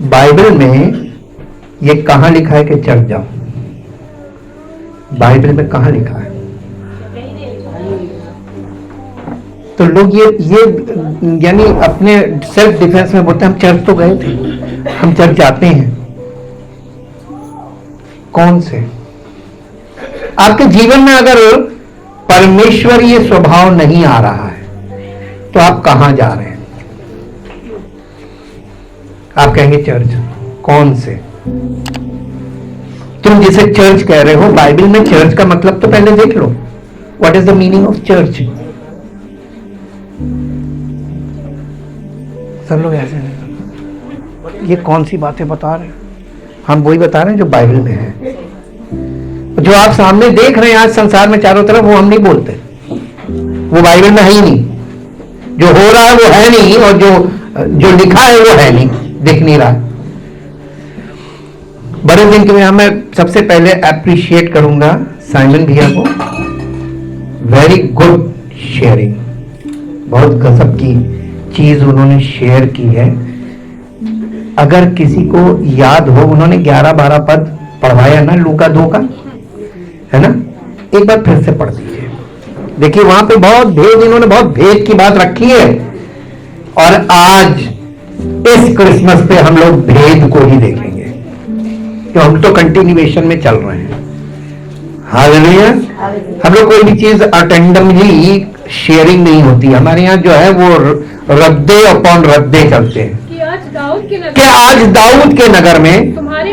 Bible में ये कहां लिखा है कि चर्च जाओ? बाइबल में कहां लिखा है? तो लोग ये यानी अपने सेल्फ डिफेंस में बोलते हैं हम चर्च तो गए थे, हम चर्च जाते हैं। कौन से? आपके जीवन में अगर परमेश्वरीय स्वभाव नहीं आ रहा है तो आप कहां जा रहे हैं? आप कहेंगे चर्च। कौन से? तुम जिसे चर्च कह रहे हो, बाइबल में चर्च का मतलब तो पहले देख लो। What is the meaning of church? सब लोग ऐसे नहीं, ये कौन सी बातें बता रहे हैं? हम वही बता रहे हैं जो बाइबल में है। जो आप सामने देख रहे हैं आज संसार में चारों तरफ, वो हम नहीं बोलते, वो बाइबल में है ही नहीं। जो हो रहा है वो है नहीं, और जो लिखा है वो है नहीं, दिख नहीं रहा। बड़े दिन के लिए मैं सबसे पहले अप्रिशिएट करूंगा साइमन भैया को। वेरी गुड शेयरिंग, बहुत गजब की चीज उन्होंने शेयर की है। अगर किसी को याद हो, उन्होंने 11-12 पद पढ़वाया ना लूका 2 का, है ना? एक बार फिर से पढ़ दीजिए। देखिए वहां पे बहुत भेद, इन्होंने बहुत भेद की बात रखी है। और आज इस क्रिसमस पे हम लोग भेद को ही देखेंगे, तो हम तो कंटिन्यूएशन में चल रहे हैं। हालेलुया। हम लोग कोई भी चीज अटेंडमली शेयरिंग नहीं होती। हमारे यहाँ जो है वो रद्दे अपॉन रद्दे चलते हैं कि आज दाऊद के नगर में तुम्हारे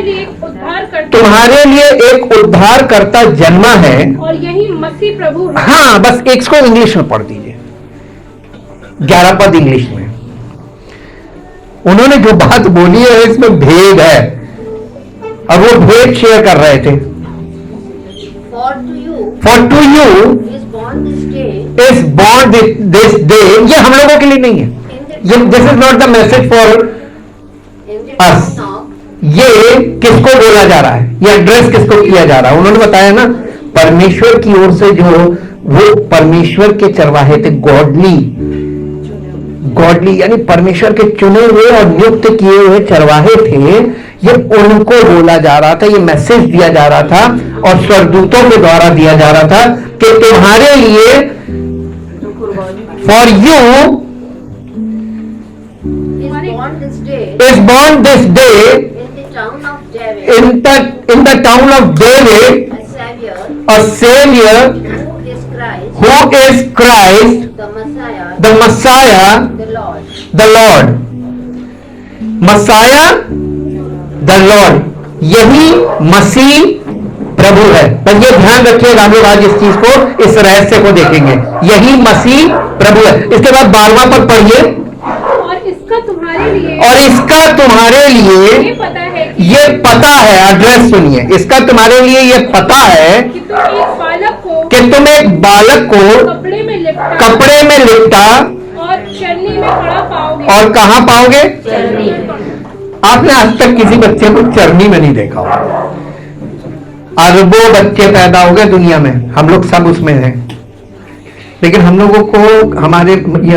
लिए एक उद्धारकर्ता जन्मा है, और यही मसीह प्रभु है। हाँ, बस एक को इंग्लिश में पढ़ दीजिए, 11 पद इंग्लिश में। उन्होंने जो बात बोली है इसमें भेद है, और वो भेद शेयर कर रहे थे। For to you is born this day। ये हम लोगों के लिए नहीं है, this is not the message for us. ये किसको बोला जा रहा है, ये एड्रेस किसको किया जा रहा है? उन्होंने बताया ना, परमेश्वर की ओर से, जो वो परमेश्वर के चरवाहे थे, गॉडली यानी परमेश्वर के चुने हुए और नियुक्त किए हुए चरवाहे थे। ये उनको बोला जा रहा था, ये मैसेज दिया जा रहा था, और स्वर्गदूतों के द्वारा दिया जा रहा था कि तुम्हारे लिए, for you is born this day in the town of David a savior who is Christ the Messiah the Lord। Messiah the Lord, यही मसीह प्रभु है। बस ये ध्यान रखिएगा, हम लोग आज इस चीज को, इस रहस्य को देखेंगे। यही मसीह प्रभु है। इसके बाद 12वां पद पढ़िए। और इसका तुम्हारे लिए ये पता है, एड्रेस सुनिए, इसका तुम्हारे लिए ये पता है कि तुम एक बालक को कपड़े में लिपटा और चरनी में पड़ा पाओगे। और कहां पाओगे? चरनी। आपने आज तक किसी बच्चे को चरनी में नहीं देखा होगा। अरबों बच्चे पैदा हो गए दुनिया में, हम लोग सब उसमें हैं, लेकिन हम लोगों को, हमारे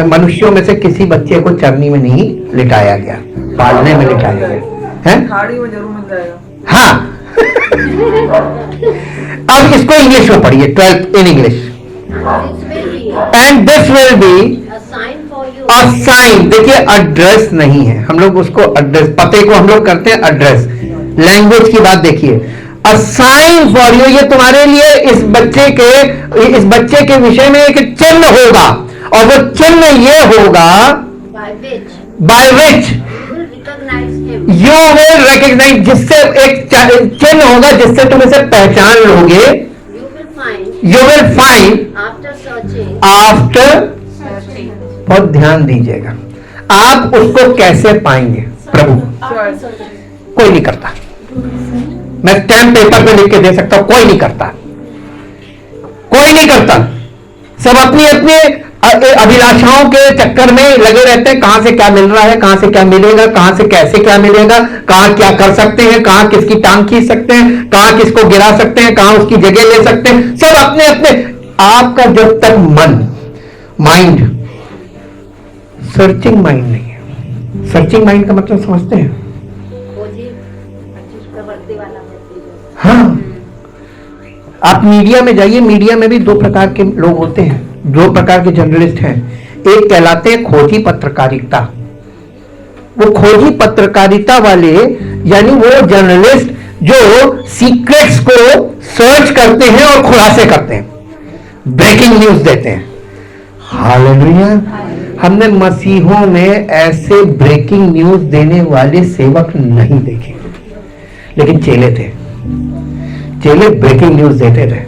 मनुष्यों में से किसी बच्चे को चरनी में नहीं लिटाया गया, पालने में लिटाया गया है। खाड़ी में जरूर मिल जाएगा। हाँ। अब इसको इंग्लिश में पढ़िए, 12th in English. And this will be a sign. देखिए एड्रेस नहीं है, हम लोग उसको एड्रेस, पते को हम लोग करते हैं एड्रेस। लैंग्वेज की बात देखिए, अ साइन फॉर यू, ये तुम्हारे लिए इस बच्चे के विषय में एक चिन्ह होगा, और वो चिन्ह ये होगा, by which you will recognise, जिससे एक चिन्ह होगा जिससे तुम इसे पहचान लोगे। यू विल फाइंड आफ्टर, बहुत ध्यान दीजिएगा, आप उसको कैसे पाएंगे? प्रभु कोई नहीं करता, मैं स्टैम्प पेपर पे लिख के दे सकता हूं, कोई नहीं करता, कोई नहीं करता। सब अपनी अपनी अभिलाषाओं के चक्कर में लगे रहते हैं, कहां से क्या मिल रहा है, कहां से क्या मिलेगा, कहां से कैसे क्या मिलेगा, कहां क्या कर सकते हैं, कहां किसकी टांग खींच सकते हैं, कहां किसको गिरा सकते हैं, कहां उसकी जगह ले सकते हैं, सब अपने अपने। आपका जब तक मन, माइंड, सर्चिंग माइंड नहीं है। सर्चिंग माइंड का मतलब समझते हैं? हाँ, आप मीडिया में जाइए, मीडिया में भी दो प्रकार के लोग होते हैं, दो प्रकार के जर्नलिस्ट हैं। एक कहलाते हैं खोजी पत्रकारिता। वो खोजी पत्रकारिता वाले यानी वो जर्नलिस्ट जो सीक्रेट्स को सर्च करते हैं और खुलासे करते हैं, ब्रेकिंग न्यूज देते हैं। हालेलुया। हमने मसीहों में ऐसे ब्रेकिंग न्यूज देने वाले सेवक नहीं देखे, लेकिन चेले थे। चेले ब्रेकिंग न्यूज देते थे।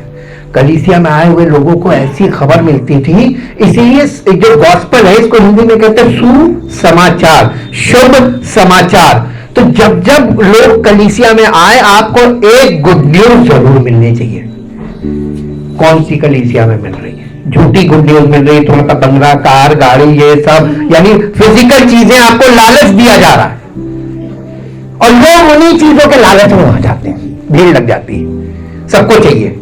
कलीसिया में आए हुए लोगों को ऐसी खबर मिलती थी, इसीलिए जो गॉस्पेल है इसको हिंदी में कहते हैं सुसमाचार, शुभ समाचार। तो जब जब लोग कलीसिया में आए, आपको एक गुड न्यूज जरूर मिलनी चाहिए। कौन सी कलीसिया में मिल रही है? झूठी गुड न्यूज मिल रही है, थोड़ा सा बंगला, कार, गाड़ी, ये सब यानी फिजिकल चीजें आपको लालच दिया जा रहा है, और लोग उन्हीं चीजों के लालच में आ जाते हैं, भीड़ लग जाती है, सबको चाहिए।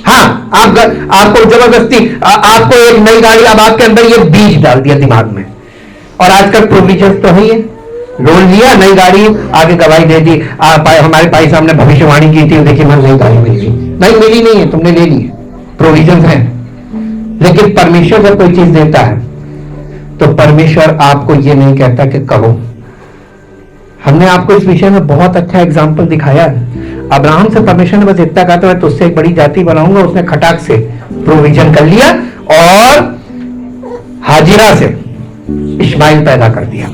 हाँ, आपको जबरदस्ती आपको एक नई गाड़ी, अब आपके अंदर ये बीज डाल दिया दिमाग में। और आजकल प्रोविजन तो है, लोन लिया, नई गाड़ी, आगे गवाही दे दी, हमारे भाई साहब ने भविष्यवाणी की थी, देखिए मैं नई गाड़ी मिल गई। नहीं मिली नहीं है, तुमने ले ली, प्रोविजन है। लेकिन परमेश्वर जब कोई चीज देता है तो परमेश्वर आपको ये नहीं कहता कि कहो। हमने आपको इस विषय में बहुत अच्छा एग्जाम्पल दिखाया है। अब्राहम से परमेश्वर ने बस इतना कहा था, मैं तुझसे एक बड़ी जाति बनाऊंगा, उसने खटाक से प्रोविजन कर लिया और हाजिरा से इस्माइल पैदा कर दिया।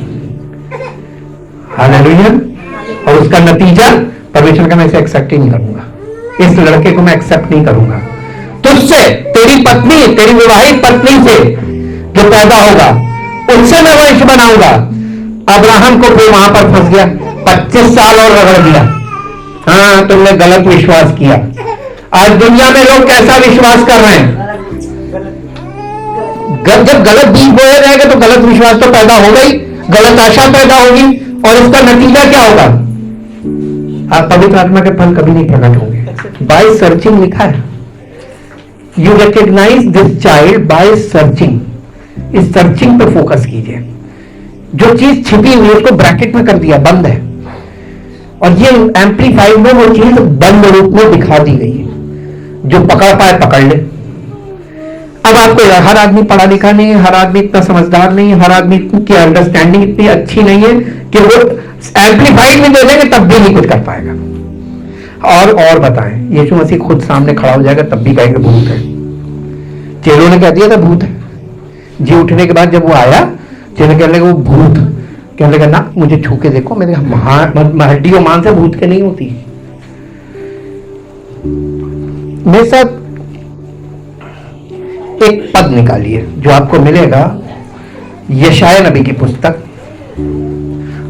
हालेलुया। और उसका नतीजा परमेश्वर का, मैं इसे एक्सेप्ट ही नहीं करूंगा, इस लड़के को मैं एक्सेप्ट नहीं करूंगा, तुझसे, तेरी पत्नी, तेरी विवाहित पत्नी से जो पैदा होगा उससे मैं वंश बनाऊंगा। अब्राहम को फिर वहां पर फंस गया, 25 साल और रगड़ दिया। हाँ, तुमने गलत विश्वास किया। आज दुनिया में लोग कैसा विश्वास कर रहे हैं? जब गलत बीज बोए जाएगा तो गलत विश्वास तो पैदा होगा ही, गलत आशा पैदा होगी, और इसका नतीजा क्या होगा? आप पवित्र आत्मा के फल कभी नहीं प्रकट होंगे। बाय सर्चिंग लिखा है, you recognise this child by searching. इस सर्चिंग पे फोकस कीजिए। जो चीज छिपी हुई है उसको ब्रैकेट में कर दिया, बंद है, और ये एम्पलीफाइड में वो चीज बंद रूप में दिखा दी गई है। जो पकड़ पाए पकड़ ले। अब आपको हर आदमी पढ़ा लिखा नहीं है, हर आदमी इतना समझदार नहीं है, हर आदमी की अंडरस्टैंडिंग इतनी अच्छी नहीं है कि वो एम्पलीफाइड में दे देंगे तब भी नहीं कुछ कर पाएगा। और बताएं, यीशु मसीह खुद सामने खड़ा हो जाएगा तब भी कहेंगे भूत है। चेलों ने कह दिया था भूत है। जी उठने के बाद जब वो आया, चेले कहने लगे वो भूत, कहने लगा ना मुझे छू के देखो, मेरे हड्डियों मान से भूत के नहीं होती। मेरे साथ एक पद निकालिए जो आपको मिलेगा यशाया नबी की पुस्तक,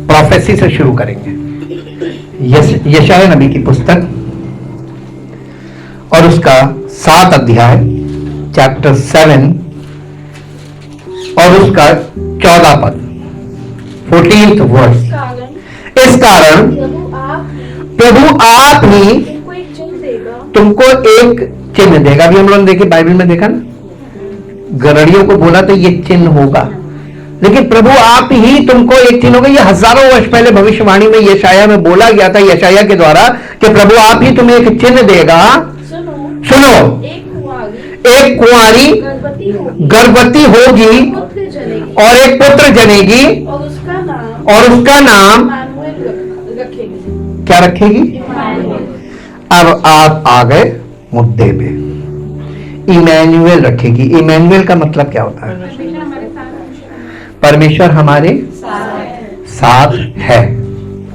प्रोफेसी से शुरू करेंगे। यशाया नबी की पुस्तक और उसका 7 अध्याय, चैप्टर 7 और उसका 14 पद, 14th वर्स। इस कारण प्रभु आप ही तुमको एक चिन्ह देगा। अभी हम लोगों ने देखिए बाइबल में देखा ना, गरड़ियों को बोला तो ये चिन्ह होगा, लेकिन प्रभु आप ही तुमको एक चिन्ह होगा। ये हजारों वर्ष पहले भविष्यवाणी में यशाया में बोला गया था, यशाया के द्वारा, कि प्रभु आप ही तुम्हें एक चिन्ह देगा। सुनो, एक कुंवारी गर्भवती होगी और एक पुत्र जनेगी और उसका नाम क्या रखेगी? अब आप आ गए मुद्दे पे। इमैनुएल रखेगी। इमैनुएल का मतलब क्या होता है? परमेश्वर हमारे साथ है।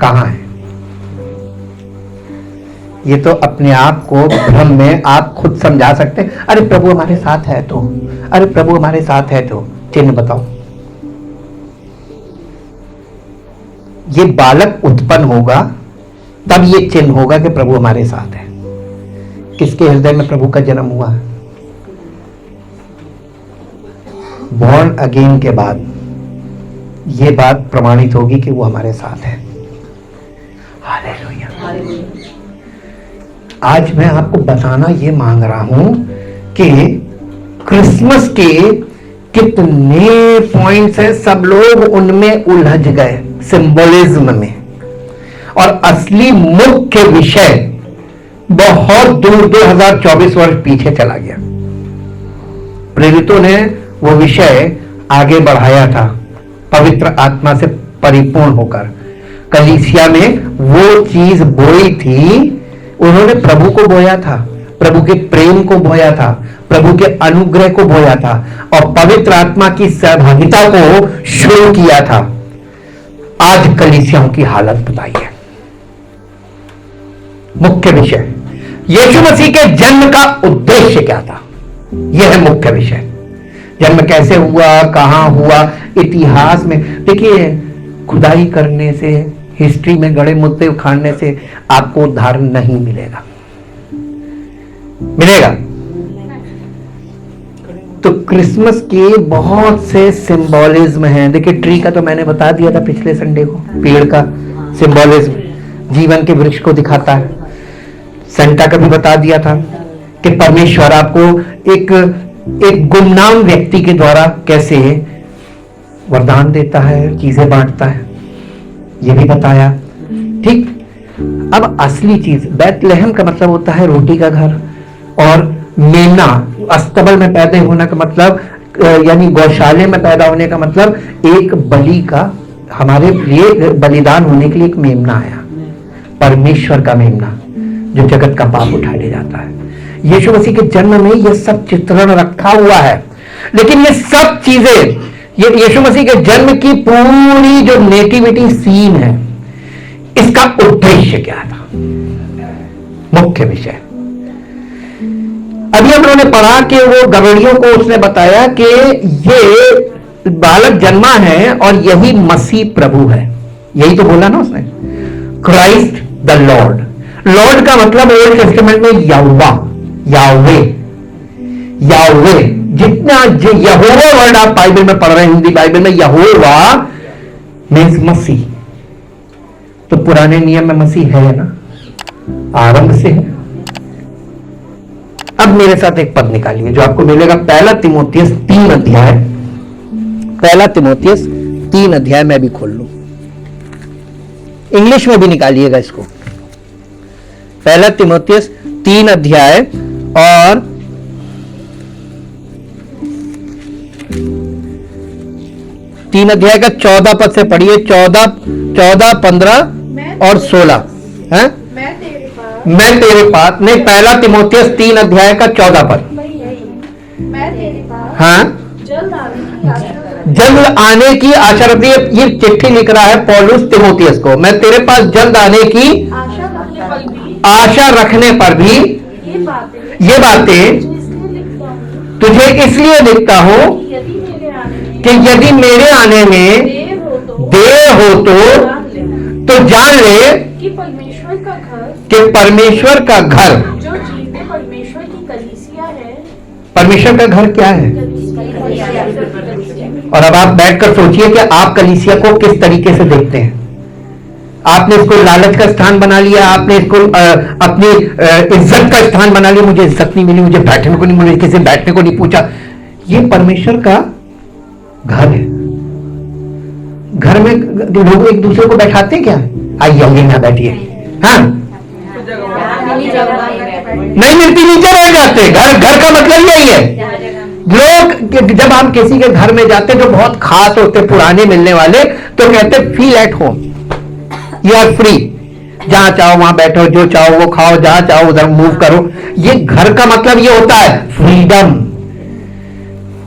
कहां है? ये तो अपने आप को भ्रम में आप खुद समझा सकते हैं। अरे प्रभु हमारे साथ है तो, अरे प्रभु हमारे साथ है तो, चिन्ह बताओ। ये बालक उत्पन्न होगा तब ये चिन्ह होगा कि प्रभु हमारे साथ है। किसके हृदय में प्रभु का जन्म हुआ है? बॉर्न अगेन के बाद ये बात प्रमाणित होगी कि वो हमारे साथ है। हालेलुया। आज मैं आपको बताना ये मांग रहा हूं कि क्रिसमस के कितने पॉइंट्स हैं, सब लोग उनमें उलझ गए, सिंबलिज्म में। और असली मुख्य विषय बहुत दूर 2024 वर्ष पीछे चला गया। प्रेरितों ने वो विषय आगे बढ़ाया था पवित्र आत्मा से परिपूर्ण होकर। कलीसिया में वो चीज बोई थी, उन्होंने प्रभु को बोया था, प्रभु के प्रेम को बोया था, प्रभु के अनुग्रह को बोया था और पवित्र आत्मा की सहभागिता को शुरू किया था। आज कलीसियाओं की हालत बताइए। मुख्य विषय यीशु मसीह के जन्म का उद्देश्य क्या था, यह है मुख्य विषय। जन्म कैसे हुआ, कहां हुआ, इतिहास में देखिए, खुदाई करने से, हिस्ट्री में गड़े मुद्दे उखाड़ने से आपको उद्धार नहीं मिलेगा। मिलेगा तो क्रिसमस के बहुत से सिंबोलिज्म हैं। देखिए, ट्री का तो मैंने बता दिया था पिछले संडे को, पेड़ का सिंबोलिज्म जीवन के वृक्ष को दिखाता है। सेंटा का भी बता दिया था कि परमेश्वर आपको एक गुमनाम व्यक्ति के द्वारा कैसे वरदान देता है, चीजें बांटता है, यह भी बताया। ठीक, अब असली चीज, बैतलहम का मतलब होता है रोटी का घर, और मेमना अस्तबल में पैदा होने का मतलब, यानी गौशाले में पैदा होने का मतलब एक बलि का, हमारे लिए बलिदान होने के लिए एक मेमना आया, परमेश्वर का मेमना जो जगत का पाप उठा ले जाता है। यीशु मसीह के जन्म में यह सब चित्रण रखा हुआ है। लेकिन ये सब चीजें, ये यीशु मसीह के जन्म की पूरी जो नेटिविटी सीन है, इसका उद्देश्य क्या था, मुख्य विषय। अभी हम लोगों ने पढ़ा कि वो गवड़ियों को उसने बताया कि ये बालक जन्मा है और यही मसीह प्रभु है। यही तो बोला ना उसने, क्राइस्ट द लॉर्ड। लॉर्ड का मतलब ओल्ड टेस्टामेंट में यहोवा, यावे, यावे। जितना यहोवा वर्ड आप बाइबल में पढ़ रहे हैं, हिंदी बाइबल में यहोवा मीन्स मसीह। तो पुराने नियम में मसीह है ना, आरंभ से है। अब मेरे साथ एक पद निकालिए जो आपको मिलेगा, पहला तिमोथियस 3 अध्याय। पहला तिमोथियस 3 अध्याय मैं भी खोल लूं, इंग्लिश में भी निकालिएगा इसको। पहला तिमोथियस 3 अध्याय और 3 अध्याय का 14 पद से पढ़िए। 14, 15 और 16 है। मैं तेरे पास नहीं, पहला तिमोथियस 3 अध्याय का 14 पद। मैं तेरे पास हाँ, जल्द आने की आशा रखती है। ये चिट्ठी लिख रहा है पौलुस तिमोथियस को, मैं तेरे पास जल्द आने की आशा रखने पर भी ये बातें तुझे इसलिए लिखता हूं कि यदि मेरे आने में देर हो तो जान ले कि परमेश्वर का घर, जो जीवते परमेश्वर की कलीसिया है। परमेश्वर का घर क्या है? और अब आप बैठकर सोचिए कि आप कलीसिया को किस तरीके से देखते हैं। आपने इसको लालच का स्थान बना लिया, आपने इसको अपनी इज्जत का स्थान बना लिया। मुझे इज्जत नहीं मिली, मुझे बैठने को नहीं, मुझे किसी से बैठने को नहीं पूछा। ये परमेश्वर का घर है। घर में लोग एक दूसरे को बैठाते हैं क्या? आइए आइए ना बैठिए, हाँ नहीं मिलती, नीचे बैठ जाते। घर का मतलब यही है। लोग जब हम किसी के घर में जाते जो बहुत खास होते, पुराने मिलने वाले, तो कहते feel at home, you are free, जहां चाहो वहां बैठो, जो चाहो वो खाओ, जहां चाहो उधर मूव करो। ये घर का मतलब ये होता है, फ्रीडम।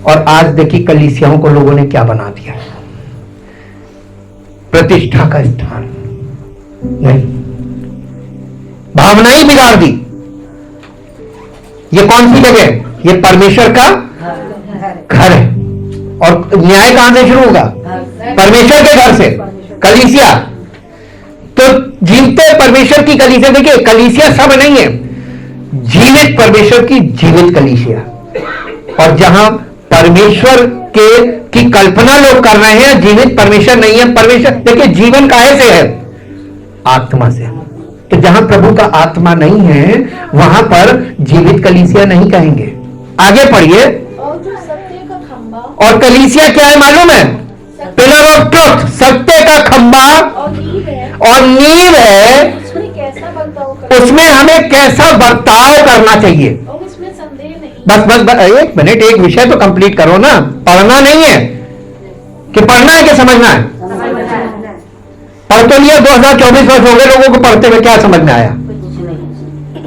और आज देखिए कलीसियाओं को लोगों ने क्या बना दिया, प्रतिष्ठा का स्थान नहीं, भावना ही बिगाड़ दी। ये कौन सी जगह? ये परमेश्वर का घर है। और न्याय कहां से शुरू होगा? परमेश्वर के घर से, कलीसिया। तो जीवते परमेश्वर की कलीसिया, देखिए कलीसिया सब नहीं है, जीवित परमेश्वर की जीवित कलीसिया। और जहां परमेश्वर की कल्पना लोग कर रहे हैं, जीवित परमेश्वर नहीं है। परमेश्वर देखिए जीवन काहे से है? आत्मा से। तो जहां प्रभु का आत्मा नहीं है, वहां पर जीवित कलीसिया नहीं कहेंगे। आगे पढ़िए। और जो सत्य का खंबा, और कलीसिया क्या है मालूम है? पिलर ऑफ ट्रुथ, सत्य का खंबा और नींव है उसमें कैसा बर्ताव करना उसमें हमें कैसा बर्ताव करना चाहिए। और इसमें संदेह नहीं। बस एक मिनट, एक विषय तो कंप्लीट करो ना। पढ़ना नहीं है कि पढ़ना है कि समझना है? पढ़ तो लिया, 2024 वर्ष हो गए लोगों को पढ़ते हुए, क्या समझ में आया?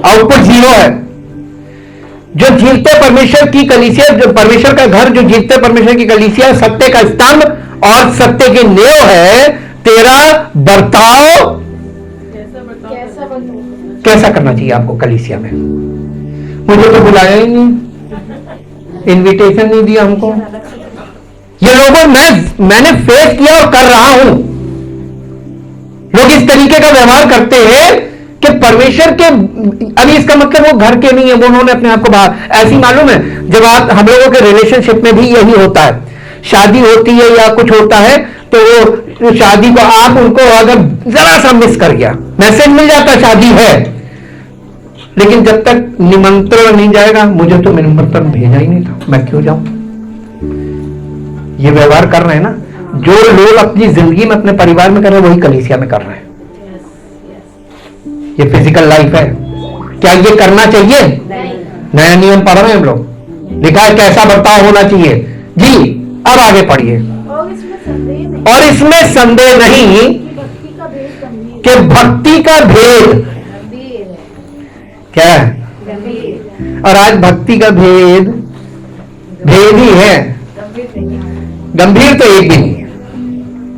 आउटपुट जीरो है। जो जीवते परमेश्वर की कलीसिया, जो परमेश्वर का घर, जो जीवते परमेश्वर की कलीसिया सत्य का स्तंभ और सत्य की नेव है, तेरा बर्ताव कैसा बर्ताव कैसा करना चाहिए आपको कलीसिया में? मुझे तो बुलाया ही नहीं, इनविटेशन नहीं दिया हमको। ये लोगों मैंने फेस किया और कर रहा हूं। लोग इस तरीके का व्यवहार करते हैं कि परमेश्वर के, अभी इसका मतलब वो घर के नहीं है, वो उन्होंने अपने आप को बाहर, ऐसी मालूम है जब आप हम लोगों के रिलेशनशिप में भी यही होता है। शादी होती है या कुछ होता है तो वो शादी को आप उनको अगर जरा सा मिस कर गया, मैसेज मिल जाता शादी है, लेकिन जब तक निमंत्रण नहीं जाएगा, मुझे तो निमंत्रण भेजा ही नहीं था, मैं क्यों जाऊं? ये व्यवहार कर रहे हैं ना जो लोग अपनी जिंदगी में अपने परिवार में कर रहे हैं, वही कलीसिया में कर रहे हैं। ये फिजिकल लाइफ है। क्या ये करना चाहिए? नया नियम पढ़ रहे हैं हम लोग, लिखा है कैसा बर्ताव होना चाहिए जी। अब आगे पढ़िए। और इसमें संदेह नहीं और इसमें संदेह नहीं कि भक्ति का भेद गंभीर कि भक्ति का भेद क्या है, और आज भक्ति का भेद ही है, गंभीर तो एक भी नहीं है,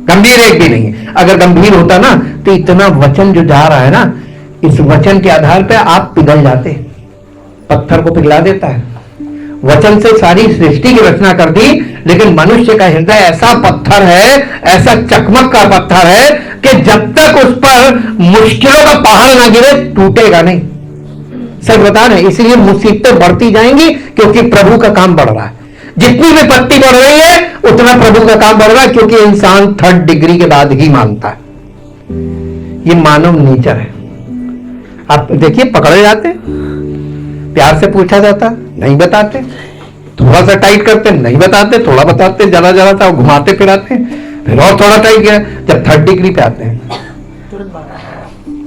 गंभीर एक भी नहीं है। अगर गंभीर होता ना तो इतना वचन जो जा रहा है ना, इस वचन के आधार पे आप पिघल जाते, पत्थर को पिघला देता है। वचन से सारी सृष्टि की रचना कर दी, लेकिन मनुष्य का हृदय ऐसा पत्थर है, ऐसा चकमक का पत्थर है कि जब तक उस पर मुश्किलों का पहाड़ ना गिरे टूटेगा नहीं। सच बता रहे, इसलिए मुसीबतें बढ़ती जाएंगी क्योंकि प्रभु का काम बढ़ रहा है। जितनी भी पत्ती बढ़ रही है उतना प्रभु का काम बढ़ रहा है, क्योंकि इंसान 3rd डिग्री के बाद ही मानता है। ये मानव नेचर है। आप देखिए, पकड़े जाते, प्यार से पूछा जाता, नहीं बताते, थोड़ा सा टाइट करते, नहीं बताते, थोड़ा बताते, जरा जरा सा घुमाते फिराते, फिर और थोड़ा टाइट किया, जब 3rd डिग्री पे आते हैं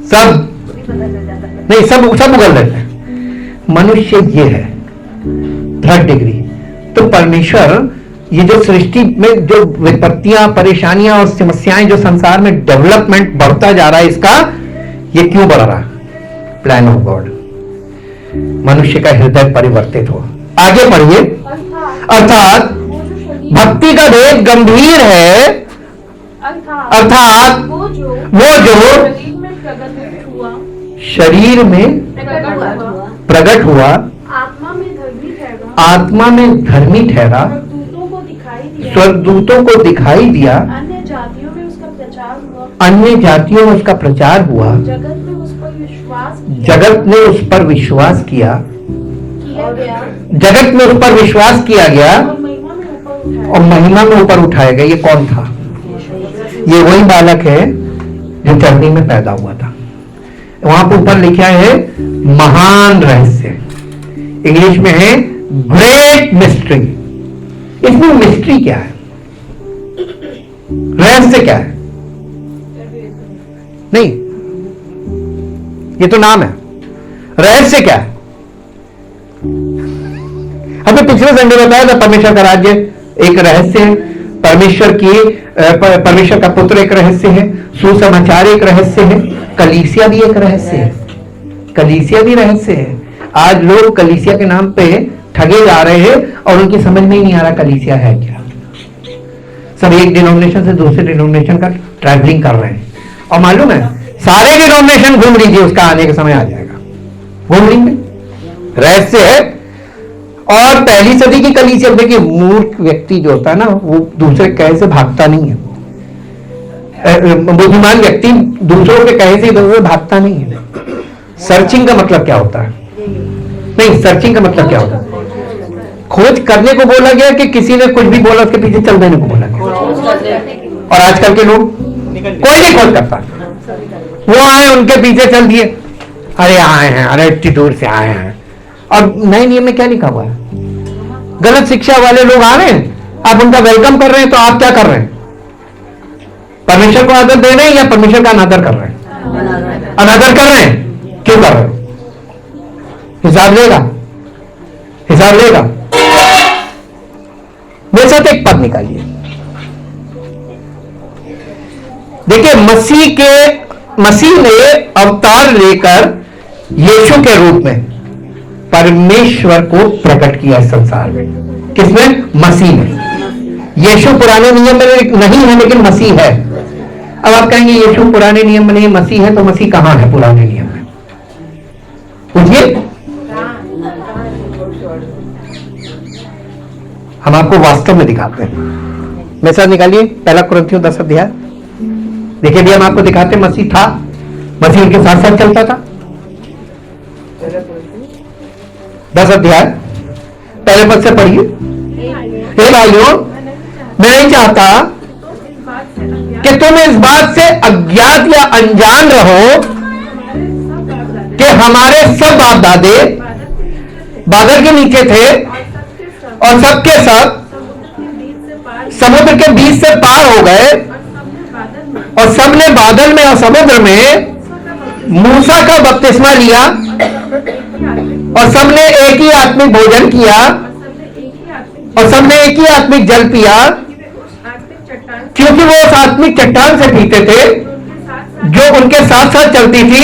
सब नहीं, सब उगल देते हैं। मनुष्य ये है 3rd डिग्री। तो परमेश्वर ये जो सृष्टि में जो विपत्तियां, परेशानियां और समस्याएं जो संसार में डेवलपमेंट बढ़ता जा रहा है, इसका ये क्यों बढ़ रहा है? Plan of God. मनुष्य का हृदय परिवर्तित हो। आगे पढ़िए। अर्थात वो जो शरीर भक्ति का भेद गंभीर है, अर्थात वो जो शरीर में प्रकट हुआ, शरीर में प्रकट हुआ, आत्मा में धर्मी ठहरा, आत्मा में धर्मी ठहरा, स्वर्गदूतों को दिखाई दिया, स्वर्गदूतों को दिखाई दिया, अन्य जातियों में उसका प्रचार हुआ, अन्य जातियों में उसका प्रचार हुआ, जगत में उस पर विश्वास जगत ने उस पर विश्वास किया गया, जगत में उस पर विश्वास किया गया और महिमा में ऊपर उठाया। और महिमा में ऊपर उठाया गया। ये कौन था? ये वही बालक है जो चरनी में पैदा हुआ था। वहां पर ऊपर लिखा है महान रहस्य, इंग्लिश में है ग्रेट मिस्ट्री। इसमें मिस्ट्री क्या है? रहस्य क्या है? नहीं, ये तो नाम है। रहस्य क्या है? हमें पिछले संडे बताया था परमेश्वर का राज्य एक रहस्य है, परमेश्वर का पुत्र एक रहस्य है, सुसमाचार एक रहस्य है, कलीसिया भी एक रहस्य है। कलीसिया भी रहस्य है। आज लोग कलीसिया के नाम पे ठगे जा रहे हैं और उनकी समझ में ही नहीं आ रहा कलीसिया है क्या। सब एक डिनोमिनेशन से दूसरे डिनोमिनेशन का ट्रैवलिंग कर रहे हैं, और मालूम है सारे डिनोमिनेशन घूम लीजिए, उसका आने का समय आ जाएगा। घूम लेंगे, रहस्य है। और पहली सदी की कलीसिया, देखिए मूर्ख व्यक्ति जो होता है ना, वो दूसरे कहे से भागता नहीं है। बुद्धिमान व्यक्ति दूसरों के कहे से भागता नहीं है। सर्चिंग का मतलब क्या होता है? नहीं, सर्चिंग का मतलब क्या होता है? खोज करने को बोला गया कि किसी ने कुछ भी बोला उसके पीछे चल देने को बोला गया। और आजकल के लोग कोई नहीं खोज करता, वो आए उनके पीछे चल दिए, अरे आए हैं, अरे इतनी दूर से आए हैं। और नए नियम में क्या लिखा हुआ है? गलत शिक्षा वाले लोग आ रहे हैं, आप उनका वेलकम कर रहे हैं, तो आप क्या कर रहे हैं? परमेश्वर को आदर दे रहे हैं या परमेश्वर का अनादर कर रहे हैं? अनादर कर रहे हैं। क्यों कर रहे हो? हिसाब लेगा, हिसाब लेगा। मेरे साथ एक पद निकालिए। देखिए, मसीह ने अवतार लेकर यीशु के रूप में परमेश्वर को प्रकट किया इस संसार में। किसमें? मसीह में। यीशु पुराने नियम में नहीं है लेकिन मसीह है। अब आप कहेंगे यीशु पुराने नियम में नहीं, मसीह है, तो मसीह कहां है पुराने नियम में? पूछिए। हम आपको वास्तव में दिखाते हैं। मेरे साथ निकालिए पहला कुरिन्थियों 10 अध्याय। देखिए भी हम आपको दिखाते हैं मसीह था, मसीह उनके साथ साथ चलता था। 10 अध्याय पहले पद से पढ़िए। हे भाइयों, मैं नहीं चाहता कि तुम इस बात से अज्ञात या अनजान रहो कि हमारे सब बाप दादे बादल के नीचे थे और सबके सब समुद्र के बीच से पार हो गए और सबने बादल में और समुद्र में मूसा का बपतिस्मा लिया और सबने एक ही आत्मिक भोजन किया और सबने एक ही आत्मिक जल पिया, क्योंकि वो उस आत्मिक चट्टान से पीते थे जो उनके साथ साथ चलती थी।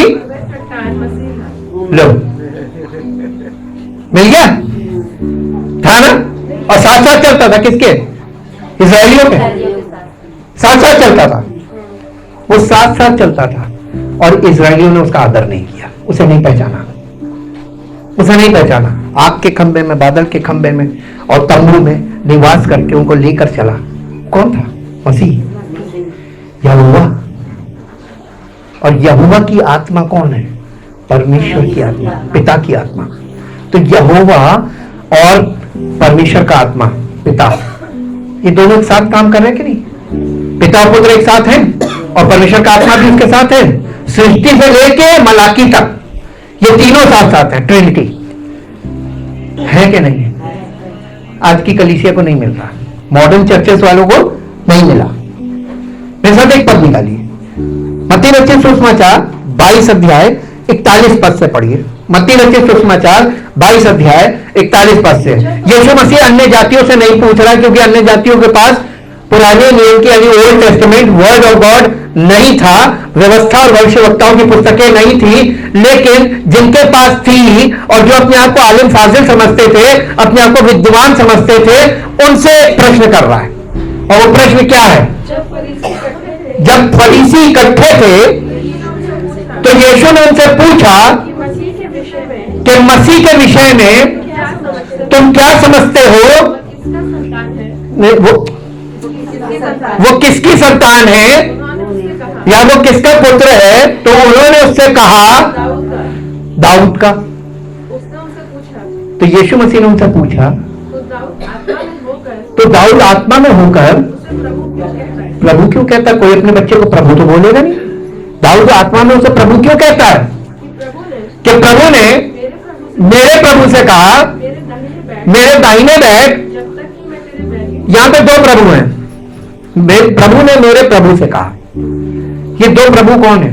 लो, मिल गया था ना? और साथ साथ चलता था किसके? इस्राएलियों के साथ साथ चलता था। वो साथ साथ चलता था और इस्राएलियों ने उसका आदर नहीं किया, उसे नहीं पहचाना, उसे नहीं पहचाना। आग के खंबे में, बादल के खंबे में और तंबू में निवास करके उनको लेकर चला। कौन था? मसीह, यहोवा। और यहोवा की आत्मा कौन है? परमेश्वर की आत्मा, पिता की आत्मा। तो यहोवा और परमेश्वर का आत्मा, पिता, ये दोनों एक साथ काम कर रहे हैं कि नहीं? पिता और पुत्र एक साथ हैं और परमेश्वर का आत्मा भी उसके साथ है। सृष्टि से लेके मलाकी तक ये तीनों साथ साथ हैं, ट्रिनिटी है कि नहीं? आज की कलीसिया को नहीं मिल रहा, मॉडर्न चर्चेस वालों को नहीं मिला। मेरे साथ एक पद निकालिए, मत्ती रचित सुसमाचार 22 अध्याय 41 पद से पढ़िए। मत्ती रचित सुसमाचार 22 अध्याय 41 पद से। यीशु मसीह अन्य जातियों से नहीं पूछ रहा क्योंकि अन्य जातियों के पास पुराने नियम की यानी old testament, word of God नहीं था, व्यवस्था और भविष्यवक्ताओं की पुस्तकें नहीं थी। लेकिन जिनके पास थी और जो अपने आप को आलिम फाजिल समझते थे, अपने आप को विद्वान समझते थे, उनसे प्रश्न कर रहा है। और वो प्रश्न क्या है? जब फरीसी इकट्ठे थे तो यीशु ने उनसे पूछा कि मसीह के विषय में तुम क्या समझते हो? वो किसकी संतान है या वो किसका पुत्र है? तो उन्होंने उससे कहा दाऊद का। तो यीशु मसीह ने उनसे पूछा तो दाऊद आत्मा में होकर प्रभु क्यों कहता है? कोई अपने बच्चे को प्रभु तो बोलेगा नहीं। दाऊद आत्मा में उसे प्रभु क्यों कहता है? कि प्रभु ने मेरे प्रभु से कहा मेरे दाहिने बैठ। यहां पे दो प्रभु हैं। प्रभु ने मेरे प्रभु से कहा। ये दो प्रभु कौन है?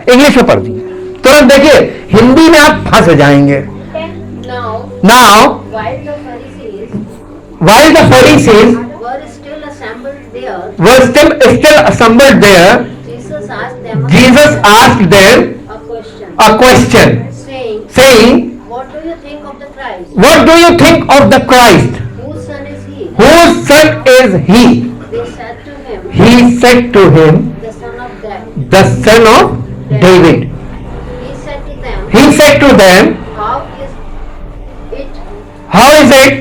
इंग्लिश में पढ़ दी तुरंत। देखिए हिंदी में आप फंस जाएंगे। Now while the Pharisees were still assembled there, Jesus asked them a question, saying, What do you think of the Christ? What do you think of the Christ? Whose son is he? Whose son is he? They said to him, He said to him, The son of David. the son of David. He said to them, How is is it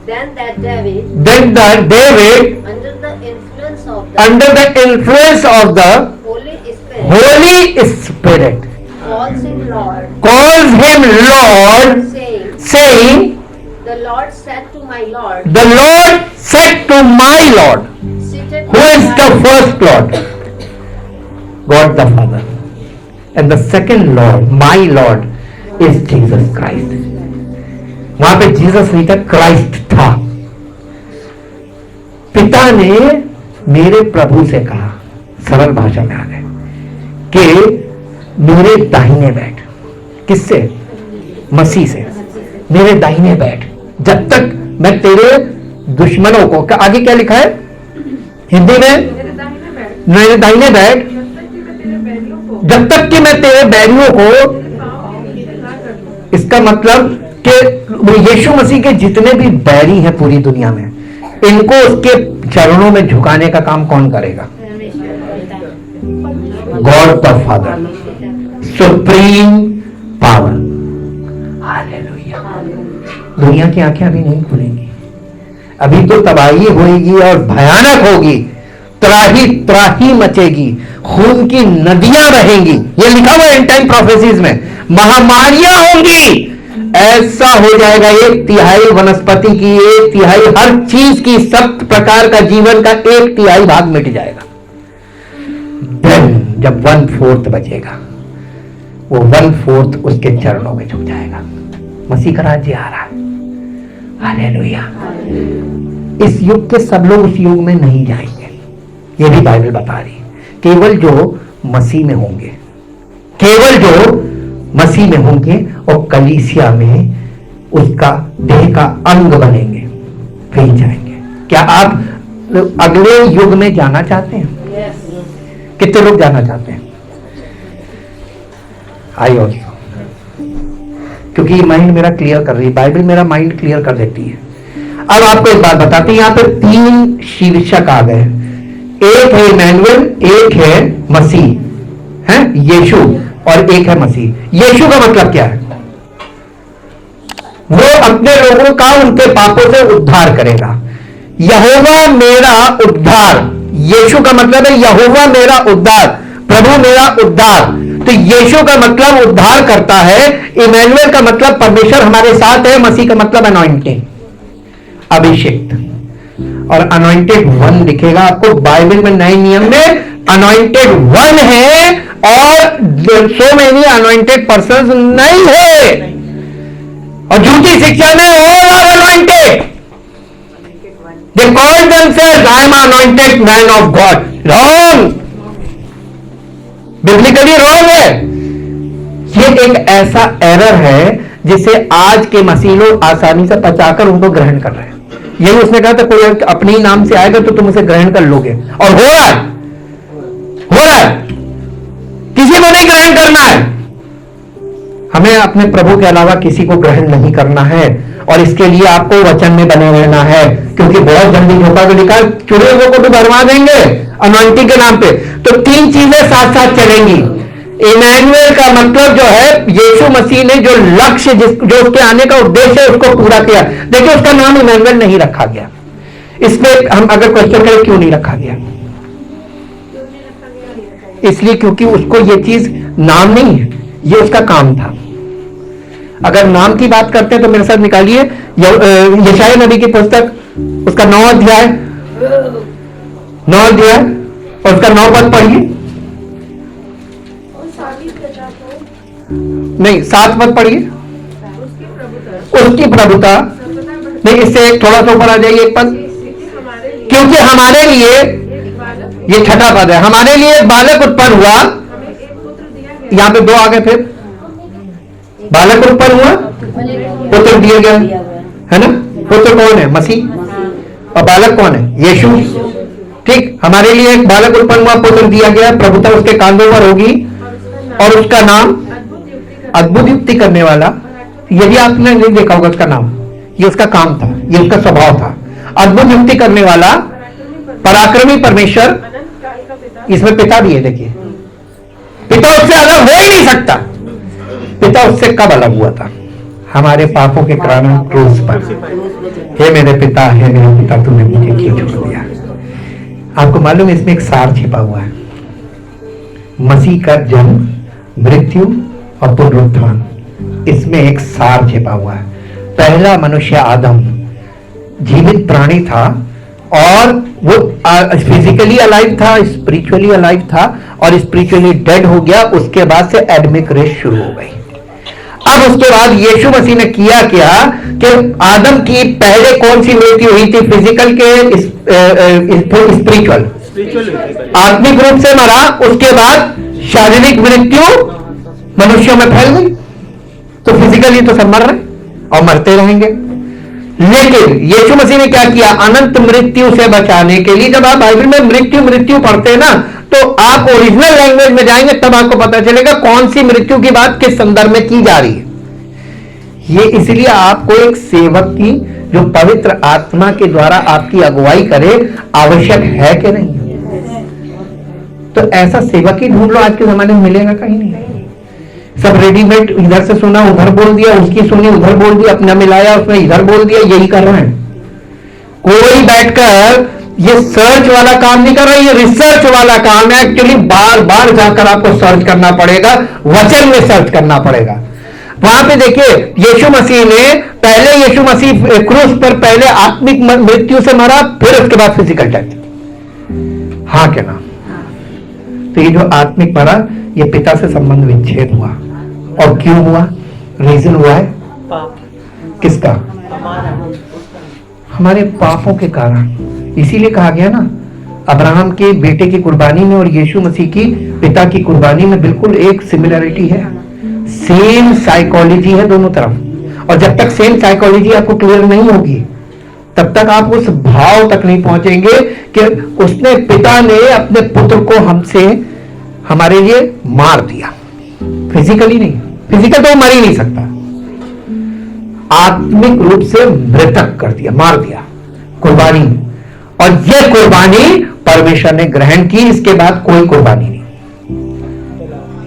then that David, that David, under the influence of the Holy Spirit, calls him Lord, saying, The Lord said to my Lord, the Lord said to my Lord. Seated Who is the first Lord? God the Father. And the second Lord, my Lord, is Jesus Christ. वहां पे Jesus नहीं था, Christ था। पिता ने मेरे प्रभु से कहा, सरल भाषा में आ गए, कि मेरे दाहिने बैठ। किससे? मसीह से। मेरे दाहिने बैठ जब तक मैं तेरे दुश्मनों को, आगे क्या लिखा है हिंदी में? मेरे दाहिने बैठ जब तक कि मैं तेरे बैरियों को। इसका मतलब कि यीशु मसीह के जितने भी बैरी हैं पूरी दुनिया में, इनको उसके चरणों में झुकाने का काम कौन करेगा? God the father, supreme power. Hallelujah. दुनिया की आंखें अभी नहीं खुलेंगी, अभी तो तबाही होगी और भयानक होगी, त्राही त्राही मचेगी, खून की नदियां बहेंगी। ये लिखा हुआ एंड टाइम प्रोफेसीज में, महामारियां होंगी। ऐसा हो जाएगा 1/3 वनस्पति की, 1/3 हर चीज की, सब प्रकार का जीवन का 1/3 भाग मिट जाएगा। देन जब 1/4 बचेगा, वो 1/4 उसके चरणों में झुक जाएगा। मसीह का राज्य आ रहा है। हालेलुया। इस युग के सब लोग उस युग में नहीं जाएंगे, ये भी बाइबल बता रही है। केवल जो मसीह में होंगे, केवल जो मसीह में होंगे और कलीसिया में उसका देह का अंग बनेंगे, वही जाएंगे। क्या आप अगले युग में जाना चाहते हैं? कितने लोग जाना चाहते हैं? आई ऑल्सो, क्योंकि ये माइंड मेरा क्लियर कर रही है, बाइबल मेरा माइंड क्लियर कर देती है। अब आपको एक बात बताते हैं, यहां पे 3 शीर्षक आ गए। एक है इमैनुअल, एक है मसीह, है यीशु, और एक है मसीह। यीशु का मतलब क्या है? वो अपने लोगों का उनके पापों से उद्धार करेगा। यहोवा मेरा उद्धार, यीशु का मतलब है यहोवा मेरा उद्धार, प्रभु मेरा उद्धार। तो यीशु का मतलब उद्धार करता है, इमैनुअल का मतलब परमेश्वर हमारे साथ है, मसीह का मतलब अनॉइंटेड, अभिषेक। और अनॉइंटेड 1 दिखेगा आपको बाइबल में, नए नियम में अनॉइंटेड 1 है और सो मेनी अनॉइंटेड पर्संस नहीं है। और झूठी शिक्षा में all are anointed, they call themselves I am anointed man of God. Wrong, biblically wrong है। ये एक ऐसा एरर है जिसे आज के मसीह लोग आसानी से पचाकर उनको ग्रहण कर रहे हैं। यही उसने कहा था, कोई अपने ही नाम से आएगा तो तुम उसे ग्रहण कर लोगे, और हो रहा है, हो रहा है। किसी को नहीं ग्रहण करना है, हमें अपने प्रभु के अलावा किसी को ग्रहण नहीं करना है। और इसके लिए आपको वचन में बने रहना है, क्योंकि बहुत जल्दी धोखा को लिखा, चुने हुए को भी भरवा देंगे अनॉइंटिंग के नाम पे। तो 3 चीजें साथ साथ चलेंगी। इमैनुअल का मतलब जो है यीशु मसीह ने जो लक्ष्य, जो उसके आने का उद्देश्य है, उसको पूरा किया। देखिए उसका नाम इमैनुअल नहीं रखा गया। इसमें हम अगर क्वेश्चन करें क्यों नहीं रखा गया, इसलिए क्योंकि उसको ये चीज नाम नहीं है, ये उसका काम था। अगर नाम की बात करते हैं तो मेरे साथ निकालिए यशायाह नबी की पुस्तक, उसका 9 अध्याय और उसका 9 पद पढ़िए। नहीं, 7 पद पढ़िए। उसकी प्रभुता, नहीं इससे थोड़ा सा ऊपर आ जाइए एक पद। क्योंकि हमारे लिए, ये 6ठा पद है, हमारे लिए एक बालक उत्पन्न हुआ। यहां पे 2 आ गए, फिर बालक उत्पन्न हुआ, पुत्र दिया गया, है ना। पुत्र कौन है? मसीह। और बालक कौन है? यीशु। ठीक, हमारे लिए एक बालक उत्पन्न हुआ, पुत्र दिया गया, प्रभुता उसके कांधों पर होगी, और उसका नाम अद्भुत युक्ति करने वाला। यदि आपने नहीं देखा होगा उसका नाम, ये उसका काम था, ये उसका स्वभाव था। अद्भुत युक्ति करने वाला, पराक्रमी परमेश्वर। इसमें पिता भी है, देखिए पिता उससे अलग हो ही नहीं सकता। पिता उससे कब अलग हुआ था? हमारे पापों के कारण क्रूस पर। हे मेरे पिता, हे मेरे पिता, तूने मुझे क्यों छोड़ दिया? आपको मालूम है इसमें एक सार छिपा हुआ है। मसीह का जन्म, मृत्यु और पुनरुत्थान, इसमें एक सार छिपा हुआ है। पहला मनुष्य आदम जीवित प्राणी था, और वो फिजिकली अलाइव था, स्पिरिचुअली अलाइव था, और स्पिरिचुअली डेड हो गया। उसके बाद से एडमिक रेस शुरू हो गई। अब उसके बाद यीशु मसीह ने किया क्या कि आदम की पहले कौन सी मृत्यु हुई थी, फिजिकल के स्पिरिचुअल, आत्मिक रूप से मरा, उसके बाद शारीरिक मृत्यु मनुष्यों में फैल गई। तो फिजिकली तो सब मर रहे और मरते रहेंगे, लेकिन यीशु मसीह ने क्या किया, अनंत मृत्यु से बचाने के लिए, जब आप बाइबल में मृत्यु मृत्यु पढ़ते हैं ना, तो आप ओरिजिनल लैंग्वेज में जाएंगे तब आपको पता चलेगा कौन सी मृत्यु की बात किस संदर्भ में की जा रही है। ये इसलिए आपको एक सेवक की जो पवित्र आत्मा के द्वारा आपकी अगुवाई करे आवश्यक है कि नहीं। तो ऐसा सेवक ही ढूंढ लो, आज के जमाने में मिलेगा कहीं नहीं। सब रेडीमेड, इधर से सुना उधर बोल दिया, उसकी सुनी उधर बोल दिया, अपना मिलाया उसमें इधर बोल दिया, यही कर रहे हैं। कोई बैठकर ये सर्च वाला काम नहीं कर रहा, ये रिसर्च वाला काम है। एक्चुअली बार बार जाकर आपको सर्च करना पड़ेगा, वचन में सर्च करना पड़ेगा। वहां पे देखिए यीशु मसीह ने पहले, यीशु मसीह क्रूस पर पहले आत्मिक मृत्यु से मरा, फिर उसके बाद फिजिकल डेथ। हाँ क्या ना? तो ये जो आत्मिक मरा, ये पिता से संबंध विच्छेद हुआ। और क्यों हुआ? रीजन हुआ है किसका? हमारे पापों के कारण। इसीलिए कहा गया ना, अब्राहम के बेटे की कुर्बानी में और यीशु मसीह की पिता की कुर्बानी में बिल्कुल एक सिमिलरिटी है, सेम साइकोलॉजी है दोनों तरफ। और जब तक सेम साइकोलॉजी आपको क्लियर नहीं होगी तब तक आप उस भाव तक नहीं पहुंचेंगे कि उसने, पिता ने अपने पुत्र को हमसे, हमारे लिए मार दिया। फिजिकली नहीं, फिजिकल तो मर ही नहीं सकता, आत्मिक रूप से मृतक कर दिया, मार दिया कुर्बानी। और यह कुर्बानी परमेश्वर ने ग्रहण की, इसके बाद कोई कुर्बानी नहीं।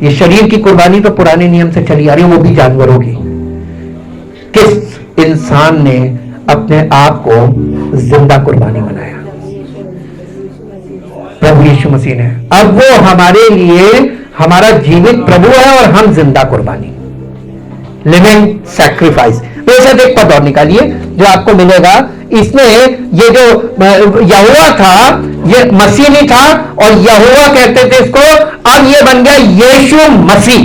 ये शरीर की कुर्बानी तो पुराने नियम से चली आ रही है, वो भी जानवरों की। किस इंसान ने अपने आप को जिंदा कुर्बानी बनाया? प्रभु यीशु मसीह ने। अब वो हमारे लिए हमारा जीवित प्रभु है और हम जिंदा कुर्बानी, लिविंग सैक्रिफाइस। वैसे एक पद और निकालिए जो आपको मिलेगा। इसमें ये जो यहोवा था, ये मसीह नहीं था, और यहोवा कहते थे इसको, अब ये बन गया यीशु मसीह।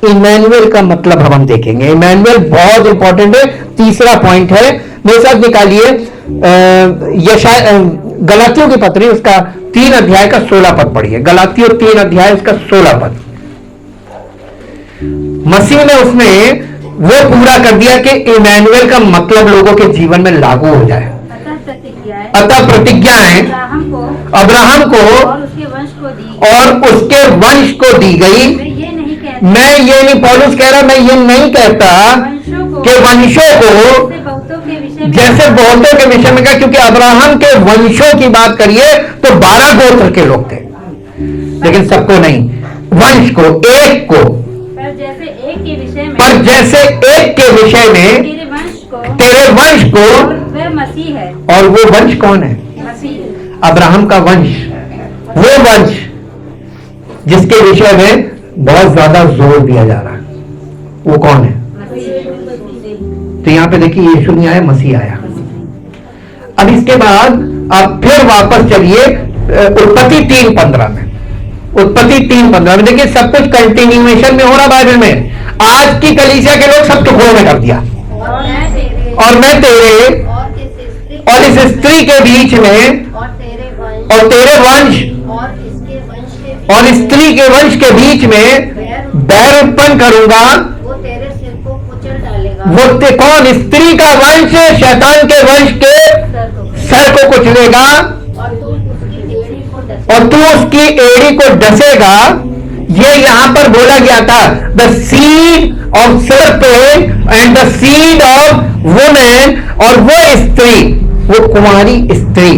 इमैनुअल का मतलब हम देखेंगे। इमैनुअल बहुत इंपॉर्टेंट है, तीसरा पॉइंट है। मेरे साथ निकालिए गलातियों की पत्री, उसका 3 अध्याय का 16 पद पढ़िए। गलातियों 3 अध्याय उसका 16 पद। मसीह ने उसमें वो पूरा कर दिया कि इमैनुअल का मतलब लोगों के जीवन में लागू हो जाए। अतः प्रतिज्ञाएं अब्राहम को और उसके वंश को दी गई। मैं ये नहीं, पौलुस कह रहा, मैं ये नहीं कहता कि वंशों को, जैसे बहुतों के विषय में कहा, क्योंकि अब्राहम के वंशों की बात करिए तो 12 गोत्र के लोग थे, लेकिन सबको नहीं, वंश को, एक को। पर जैसे एक के विषय में तेरे वंश को, वह मसीह है। और वो वंश कौन है? मसीह। अब्राहम का वंश, वो वंश जिसके विषय में बहुत ज्यादा जोर दिया जा रहा है, वो कौन है? तो यहां पे देखिए यीशु नहीं आया, मसीह आया। अब इसके बाद आप फिर वापस चलिए उत्पत्ति 3:15 में। उत्पत्ति 3:15 में देखिए सब कुछ कंटिन्यूएशन में हो रहा बाइबल में। आज की कलीसिया के लोग सब टुकड़ों में कर दिया, और मैं तेरे और इस स्त्री के बीच में और तेरे वंश और स्त्री के वंश के बीच में बैर उत्पन्न करूंगा। वो तेरे सिर को कुचल डालेगा। वो कौन? स्त्री का वंश शैतान के वंश के सर को कुचलेगा, और तू उसकी एड़ी को डसेगा। ये यहां पर बोला गया था, the seed of serpent and the seed of women. और वो स्त्री, वो कुंवारी स्त्री,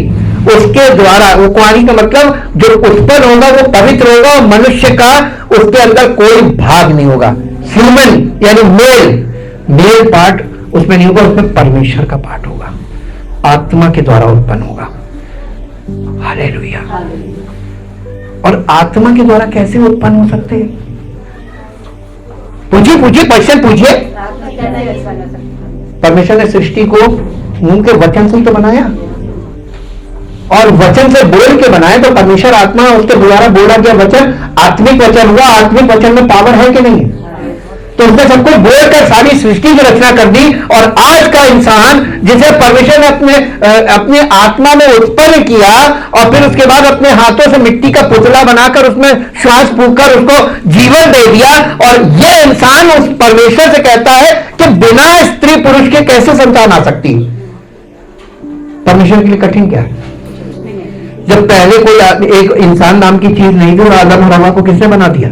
उसके द्वारा, वो कुंवारी का मतलब जो उत्पन्न होगा वो पवित्र होगा, और मनुष्य का उसके अंदर कोई भाग नहीं होगा। ह्यूमन यानी मेल पार्ट उसमें नहीं होगा, उसमें परमेश्वर का पार्ट होगा, आत्मा के द्वारा उत्पन्न होगा। हालेलुया। और आत्मा के द्वारा कैसे उत्पन्न हो सकते हैं? पूछिए क्वेश्चन पूछिए। परमेश्वर ने सृष्टि को उनके वचन से ही तो बनाया, और वचन से बोल के बनाया, तो परमेश्वर आत्मा, उसके द्वारा बोला गया वचन आत्मिक वचन हुआ। आत्मिक वचन में पावर है कि नहीं? तो उसने सब कुछ बोलकर सारी सृष्टि की रचना कर दी। और आज का इंसान जिसे परमेश्वर ने अपने आत्मा में उत्पन्न किया और फिर उसके बाद अपने हाथों से मिट्टी का पुतला बनाकर उसमें श्वास फूंककर उसको जीवन दे दिया, और यह इंसान उस परमेश्वर से कहता है कि बिना स्त्री पुरुष के कैसे संतान आ सकती। परमेश्वर के लिए कठिन क्या है? जब पहले कोई एक इंसान नाम की चीज नहीं थी और आदम और हवा को किसने बना दिया?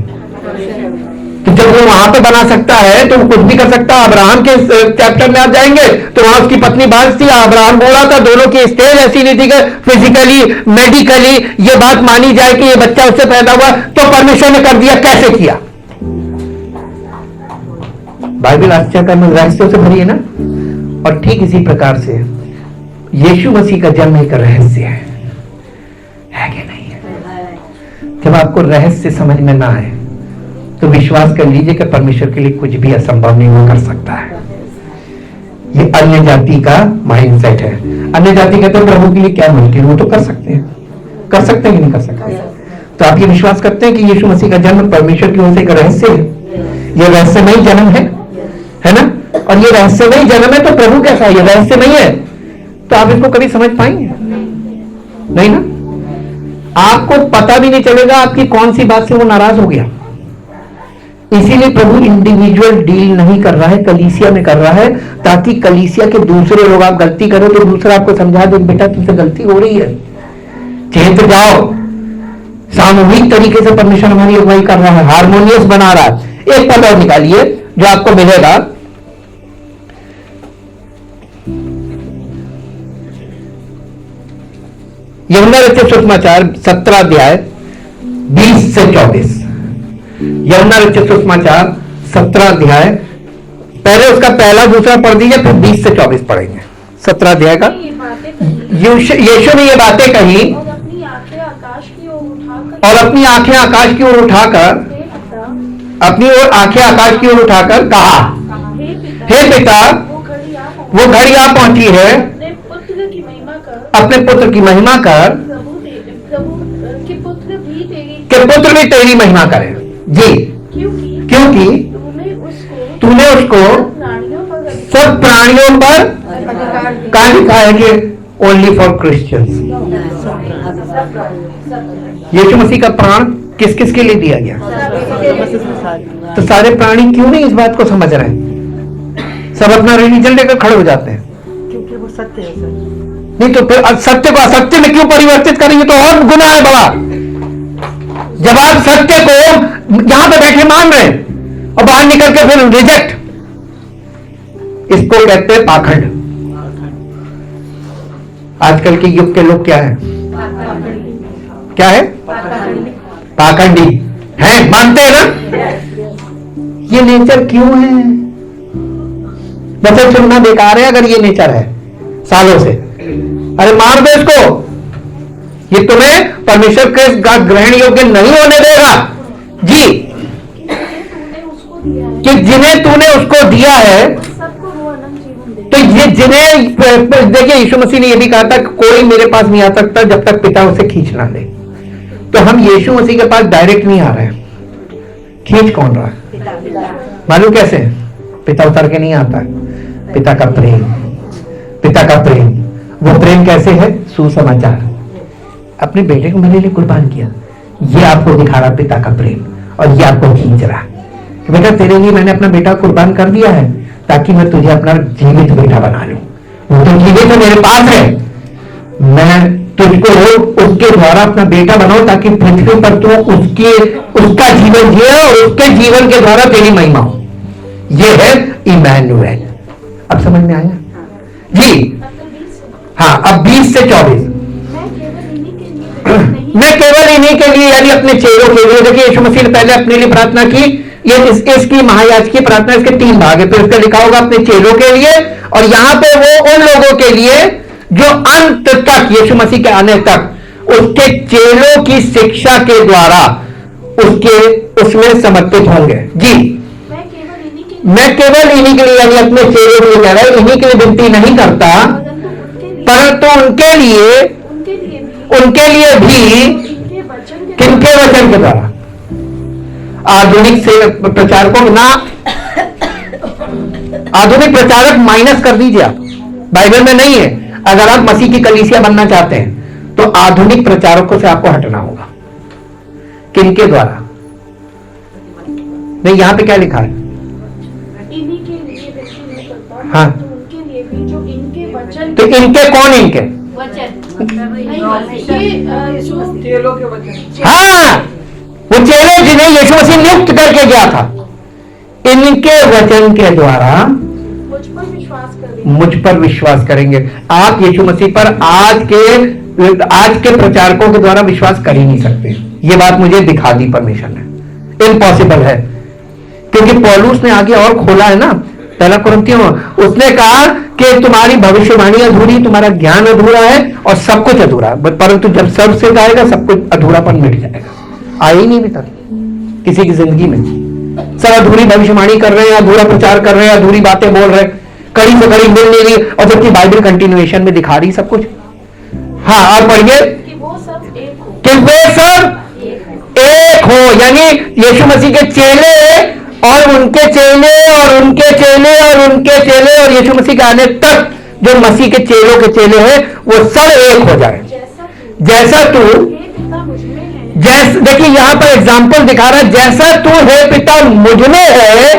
तो जब वो वहां पे बना सकता है तो वो कुछ भी कर सकता है। अब्राहम के चैप्टर में आप जाएंगे तो वहां उसकी पत्नी बात थी, अब्राहम बोला था, दोनों की स्टेज ऐसी नहीं थी कि फिजिकली मेडिकली ये बात मानी जाए कि ये बच्चा उससे पैदा हुआ, तो परमेश्वर ने कर दिया। कैसे किया? बाइबल आश्चर्य का रहस्यों से भरी है ना। और ठीक इसी प्रकार से यीशु मसीह का जन्म एक रहस्य है कि नहीं है? जब आपको रहस्य समझ में ना आए तो विश्वास कर लीजिए कि परमेश्वर के लिए कुछ भी असंभव नहीं हो कर सकता है। ये अन्य जाति का माइंडसेट है। अन्य जाति कहते हैं प्रभु के लिए क्या मुमकिन, वो तो कर सकते हैं कि नहीं कर सकते? तो आप ये विश्वास करते हैं कि यीशु मसीह का जन्म परमेश्वर की ओर से एक रहस्य है? ये रहस्यमय जन्म है ना? और ये रहस्यमय जन्म है तो प्रभु कैसा है? ये रहस्यमय है तो आप इसको कभी समझ पाएंगे नहीं ना? आपको पता भी नहीं चलेगा आपकी कौन सी बात से वो नाराज हो गया। इसीलिए प्रभु इंडिविजुअल डील नहीं कर रहा है, कलीसिया में कर रहा है, ताकि कलीसिया के दूसरे लोग, आप गलती करो तो दूसरा आपको समझा दे, बेटा तुमसे गलती हो रही है, चेत जाओ। सामूहिक तरीके से परमेश्वर हमारी अगुवाई कर रहा है, हारमोनियस बना रहा है। एक पद और निकालिए जो आपको मिलेगा, यूहन्ना रचित सुसमाचार 17 अध्याय 20 से 24। यूहन्ना रचित सुसमाचार 17 अध्याय, पहले उसका पहला दूसरा पढ़ दीजिए, फिर 20 से 24 पढ़ेंगे। 17 अध्याय का ये बातें कही यीशु ने ये बातें कही और अपनी आंखें आकाश की ओर उठाकर हे पिता, अपनी ओर आंखें आकाश की ओर उठाकर कहा, हे पिता, वो घड़ी आ पहुंची है, अपने पुत्र की महिमा कर, अपने पुत्र की महिमा कर, प्रभु के पुत्र भी तेरी महिमा करे। जी, क्योंकि तूने उसको सब प्राणियों पर कहा लिखा है कि ओनली फॉर क्रिश्चियंस। यीशु मसीह का प्राण किस किस के लिए दिया गया? तो सारे प्राणी क्यों नहीं इस बात को समझ रहे हैं? सब अपना रिलीजन लेकर खड़े हो जाते हैं। क्योंकि वो सत्य है सर। नहीं तो फिर सत्य को असत्य में क्यों परिवर्तित करेंगे? तो और गुनाह है बड़ा। जब आप सत्य को यहां पे बैठे मान रहे हैं और बाहर निकल के फिर रिजेक्ट, इसको कहते हैं पाखंड। आजकल के युग के लोग क्या है? क्या है? पाखंडी है, मानते हैं ना? ये नेचर क्यों है? वचन सुनना बेकार है अगर ये नेचर है सालों से। अरे मार दो इसको, ये तुम्हें परमेश्वर के ग्रहण योग्य नहीं होने देगा। जी, कि जिन्हें तूने उसको दिया है, सबको वो अनंत जीवन दे। तो ये जिन्हें, देखिए यीशु मसीह ने यह भी कहा था कि कोई मेरे पास नहीं आ सकता जब तक पिता उसे खींच ना ले। तो हम यीशु मसीह के पास डायरेक्ट नहीं आ रहे हैं, खींच कौन रहा है? मालूम कैसे? पिता उतर के नहीं आता, पिता का प्रेम, पिता का प्रेम। वो प्रेम कैसे है? सुसमाचार, अपने बेटे को मेरे लिए कुर्बान किया, ये आपको दिखा रहा पिता का प्रेम, और ये आपको खींच रहा कि बेटा तेरे लिए मैंने अपना बेटा कुर्बान कर दिया है ताकि मैं तुझे अपना जीवित बेटा बना लूं। वो तो जीवित है, मेरे पास है, मैं तुझको उसके द्वारा अपना बेटा बनाऊं ताकि पृथ्वी पर तू उसका जीवन जिए और उसके जीवन के द्वारा तेरी महिमा हो। ये है इमैनुएल। अब समझ में आया? जी हाँ। अब 20 से 24, मैं केवल इन्हीं के लिए यानी अपने चेलों के लिए। देखिए यीशु मसीह ने पहले अपने लिए प्रार्थना की, ये इसकी महायाजकी प्रार्थना, इसके 3 भाग है। फिर इसका लिखा होगा अपने चेलों के लिए, और यहां पे वो उन लोगों के लिए जो अंत तक यीशु मसीह के आने तक उसके चेलों की शिक्षा के द्वारा उसमें समर्पित होंगे। जी, मैं केवल इन्हीं के लिए यानी अपने चेलों के लिए कह रहा है, इन्हीं के लिए विनती नहीं करता, परंतु उनके लिए भी किनके वचन के द्वारा? आधुनिक से प्रचारकों ना आधुनिक प्रचारक माइनस कर दीजिए आप, बाइबल में नहीं है। अगर आप मसीह की कलीसिया बनना चाहते हैं तो आधुनिक प्रचारकों से आपको हटना होगा। किनके द्वारा? नहीं, यहां पे क्या लिखा है? इन्हीं के लिए व्यक्ति नहीं करता, हाँ। तो उनके लिए भी जो इनके वचन तो इनके कौन इनके? वचन नहीं, ये जो चेलों के वचन। हाँ, वो चेले जिन्हें यीशु मसीह नियुक्त करके गया था, इनके वचन के द्वारा मुझ पर विश्वास करें, मुझ पर विश्वास करेंगे। आप यीशु मसीह पर आज के प्रचारकों के द्वारा विश्वास कर ही नहीं सकते। ये बात मुझे दिखा दी परमेश्वर ने, इम्पॉसिबल है। क्योंकि पौलुस ने आगे और खोला है ना, पहला कुरिन्थियों, उसने कहा कि तुम्हारी भविष्यवाणी अधूरी, तुम्हारा ज्ञान अधूरा है और सब कुछ अधूरा, परंतु जब सब से आएगा सब कुछ अधूरापन मिट जाएगा। आई ही नहीं अभी तक किसी की जिंदगी में। सब अधूरी भविष्यवाणी कर रहे हैं, अधूरा प्रचार कर रहे हैं, अधूरी बातें बोल रहे हैं, कड़ी से कड़ी मिल नहीं रही, और जबकि बाइबल कंटिन्यूएशन में दिखा रही सब कुछ। हाँ, और पढ़िए कि वो सब एक हो। कि वे सब एक हो, यानी यीशु मसीह के चेले और उनके चेले और उनके चेले और उनके चेले और यीशु मसीह के आने तक जो मसीह के चेलों के चेले हैं वो सब एक हो जाए। जैसा तू, हे पिता मुझ में है, जैसे देखिए यहां पर एग्जाम्पल दिखा रहा है, जैसा तू है पिता मुझ में है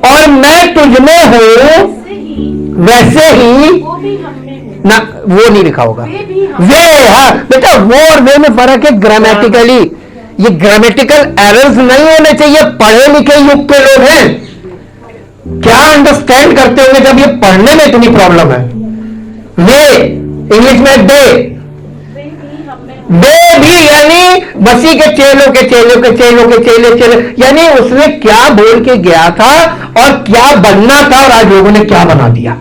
और मैं तुझ में हूँ, और मैं तुझ में हूं, वैसे ही वैसे ही वो भी हम में है। ना, वो नहीं लिखा होगा वे भी हम वे। हाँ बेटा, वो और वे में फर्क है ग्रामेटिकली। ये ग्रामेटिकल एरर्स नहीं होने चाहिए। पढ़े लिखे युग के लोग हैं, क्या अंडरस्टैंड करते होंगे जब ये पढ़ने में इतनी प्रॉब्लम है। वे इंग्लिश में दे, वे भी हम में वे भी यानी मसीह के चेलों के चेलों के चेलों के चेले चेले, यानी उसने क्या बोल के गया था और क्या बनना था, और आज लोगों ने क्या बना दिया।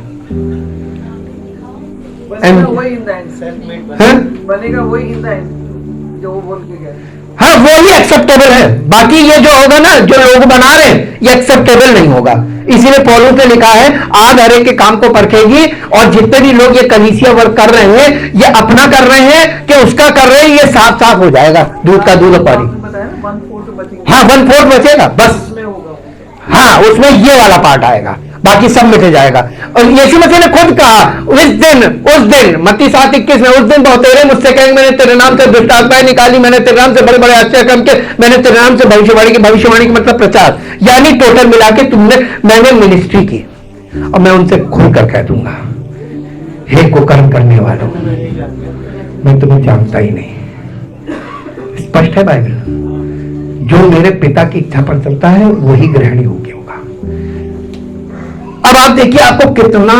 बनेगा वही इन द एंड, हैं? बनेगा वही इन द एंड जो वो बोल के गया। हाँ, वो ही एक्सेप्टेबल है। बाकी ये जो होगा ना, जो लोग बना रहे हैं, ये एक्सेप्टेबल नहीं होगा। इसीलिए पौलुस ने लिखा है, आग हर एक के काम को परखेगी, और जितने भी लोग ये कलीसिया वर्क कर रहे हैं, ये अपना कर रहे हैं कि उसका कर रहे हैं, ये साफ साफ हो जाएगा, दूध का दूध और पानी। बताया ना 1/4 बचेगा। हाँ, 1/4 बचेगा बस। उसमें होगा। हाँ, उसमें ये वाला पार्ट आएगा, बाकी सब मिट जाएगा। और यीशु मसीह ने खुद कहा, उस दिन मत्ती 7:21 में, उस दिन बहुतेरे मुझसे कहेंगे मैंने तेरे नाम से दुष्ट आत्माएं निकाली, मैंने तेरे नाम से बड़े बड़े आश्चर्य काम किए, मैंने तेरे नाम से भविष्यवाणी की मतलब प्रचार, यानी टोटल मिला के मैंने मिनिस्ट्री की। और मैं उनसे खुल कर कह दूंगा, हे कुकर्म करने वालों, मैं तुम्हें जानता ही नहीं। स्पष्ट है बाइबल। जो मेरे पिता की इच्छा पर चलता है वही ग्रहणी योग्य होगा। अब आप देखिए, आपको कितना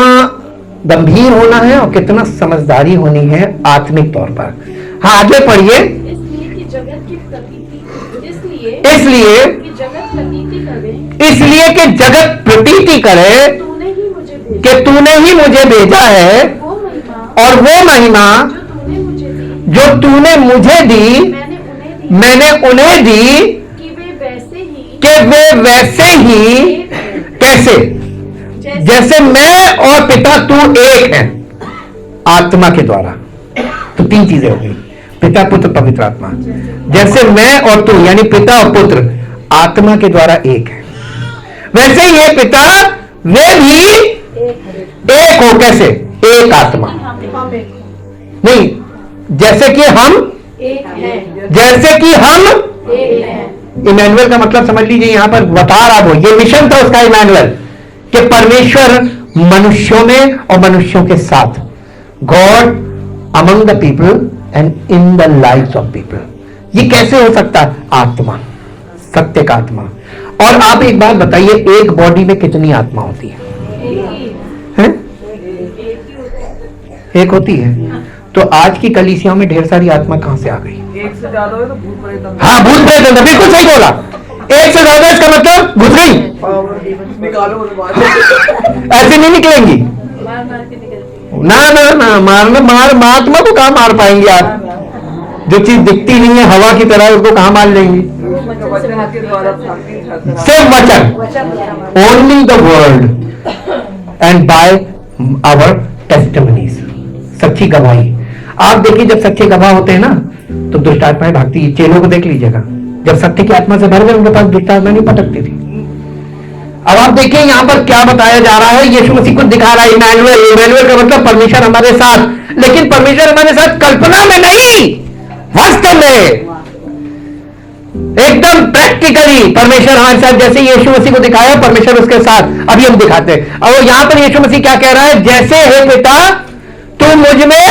गंभीर होना है और कितना समझदारी होनी है आत्मिक तौर पर। हाँ, आगे पढ़िए। इसलिए कि जगत की प्रतीति इसलिए कि जगत प्रतीति करे, इसलिए कि जगत प्रतीति करे तूने ही मुझे भेजा, कि तूने ही मुझे भेजा है, वो महिमा और वो महिमा जो तूने मुझे दी, जो तूने मुझे दी मैंने उन्हें दी, मैंने उन्हें दी, कि कि वे वैसे ही एक हैं, कैसे, जैसे मैं और पिता तू एक हैं, आत्मा के द्वारा। तो तीन चीजें हो गई, पिता पुत्र पवित्र आत्मा। जैसे मैं और तू यानी पिता और पुत्र आत्मा के द्वारा एक है, वैसे ही ये पिता वे भी एक हो। कैसे? एक आत्मा हम एक नहीं, जैसे कि हम हैं, जैसे कि हम एक हैं। इमैनुअल का मतलब समझ लीजिए, यहां पर बता रहा वो, ये मिशन था उसका इमैनुअल, कि परमेश्वर मनुष्यों में और मनुष्यों के साथ, God among the people and in the lives of people. ये कैसे हो सकता है? आत्मा, सत्य का आत्मा। और आप एक बात बताइए, एक बॉडी में कितनी आत्मा होती है? हैं? एक होती है। तो आज की कलीसियाओं में ढेर सारी आत्मा कहां से आ गई? एक से ज्यादा हो तो भूत प्रेत हाँ, भूत प्रेत, बिल्कुल सही बोला। एक से ज्यादा इसका मतलब घुस गई, निकालो तो बाहर। ऐसे नहीं निकलेंगी। मार मार के निकलती है। ना मारना आत्मा को कहां मार पाएंगे आप? जो चीज दिखती नहीं है हवा की तरह, उसको कहां मार लेंगी? वचन के द्वारा सिर्फ वचन, only the word and by our testimonies, सच्ची गवाही। आप देखिए, जब सच्चे गवाह होते हैं ना तो दुष्ट आत्माएं भागती है। चेलों को देख लीजिएगा, जब सत्य की आत्मा से भर गए उनके पास दुष्ट आत्मा नहीं पटकती थी। अब आप देखिए यहां पर क्या बताया जा रहा है, यीशु मसीह को दिखा रहा है इमैनुअल। इमैनुअल का मतलब परमेश्वर हमारे साथ, लेकिन परमेश्वर हमारे साथ कल्पना में नहीं, वास्तव में एकदम प्रैक्टिकली परमेश्वर हमारे साथ, जैसे यीशु मसीह को दिखाया परमेश्वर उसके साथ अभी हम दिखाते हैं। और यहां पर यीशु मसीह क्या कह रहा है, जैसे है पिता तू मुझ में,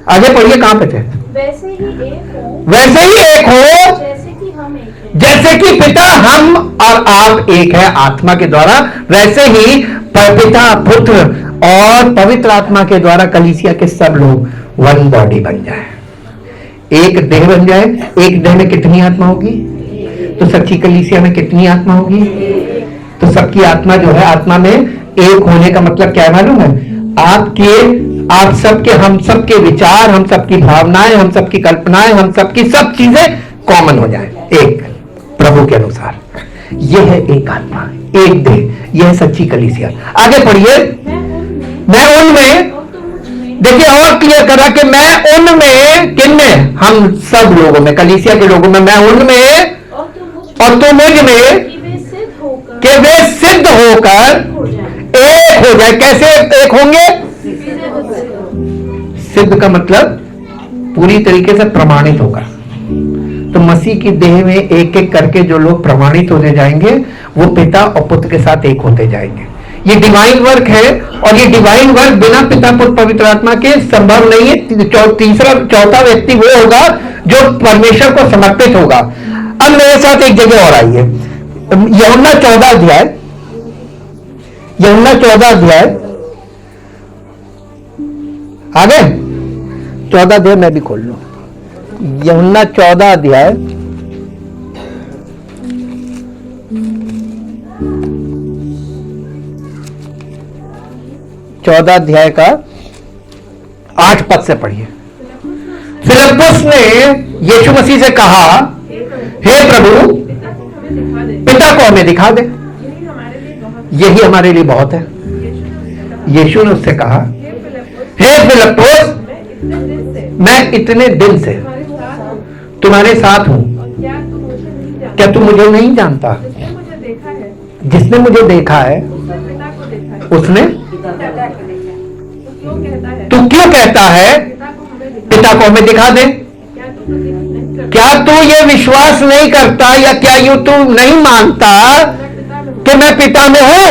आगे पढ़िए कहां पे थे, वैसे ही एक हो, वैसे ही एक हो जैसे कि हम एक हैं। जैसे कि पिता हम और आप एक है आत्मा के द्वारा, वैसे ही पिता पुत्र और पवित्र आत्मा के द्वारा कलीसिया के सब लोग वन बॉडी बन जाए, एक देह बन जाए। एक देह में कितनी आत्मा होगी, तो सच्ची कलीसिया में कितनी आत्मा होगी, तो सबकी आत्मा जो है, आत्मा में एक होने का मतलब क्या है मालूम है, आप सबके, हम सबके विचार, हम सबकी भावनाएं, हम सबकी कल्पनाएं, हम सबकी सब चीजें कॉमन हो जाए एक प्रभु के अनुसार। यह है एक आत्मा, एक देह, यह है सच्ची कलीसिया। आगे पढ़िए, मैं उनमें, और तुम मुझ में, देखिए और क्लियर करा कि मैं उनमें, किन में, हम सब लोगों में, कलीसिया के लोगों में, मैं उनमें और तुम मुझ में, कि वे सिद्ध होकर वे सिद्ध होकर हो जाएं। एक हो जाए। कैसे एक होंगे, सिद्ध का मतलब पूरी तरीके से प्रमाणित होगा। तो मसीह की देह में एक एक करके जो लोग प्रमाणित होते जाएंगे वो पिता और पुत्र के साथ एक होते जाएंगे। ये डिवाइन वर्क है, और ये डिवाइन वर्क बिना पिता पुत्र पवित्र आत्मा के संभव नहीं है। चौथा व्यक्ति वो होगा जो परमेश्वर को समर्पित होगा। अब मेरे साथ एक जगह और आइए, यूहन्ना 14 अध्याय, यूहन्ना 14 अध्याय, आगे 14 अध्याय मैं भी खोल लूं, यूहन्ना 14 अध्याय, चौदह अध्याय का 8 पद से पढ़िए। फिलिप्पुस ने यीशु मसीह से कहा, हे प्रभु पिता को हमें दिखा दे, यही हमारे लिए बहुत है। यीशु ने उससे कहा, हे फिलिप्पुस मैं इतने दिन से तुम्हारे साथ हूं, क्या तू मुझे नहीं जानता? जिसने मुझे देखा है उसने, तू क्यों कहता है पिता को हमें दिखा दे? क्या तू ये विश्वास नहीं करता, या क्या यूं तू नहीं मानता कि मैं पिता में हूं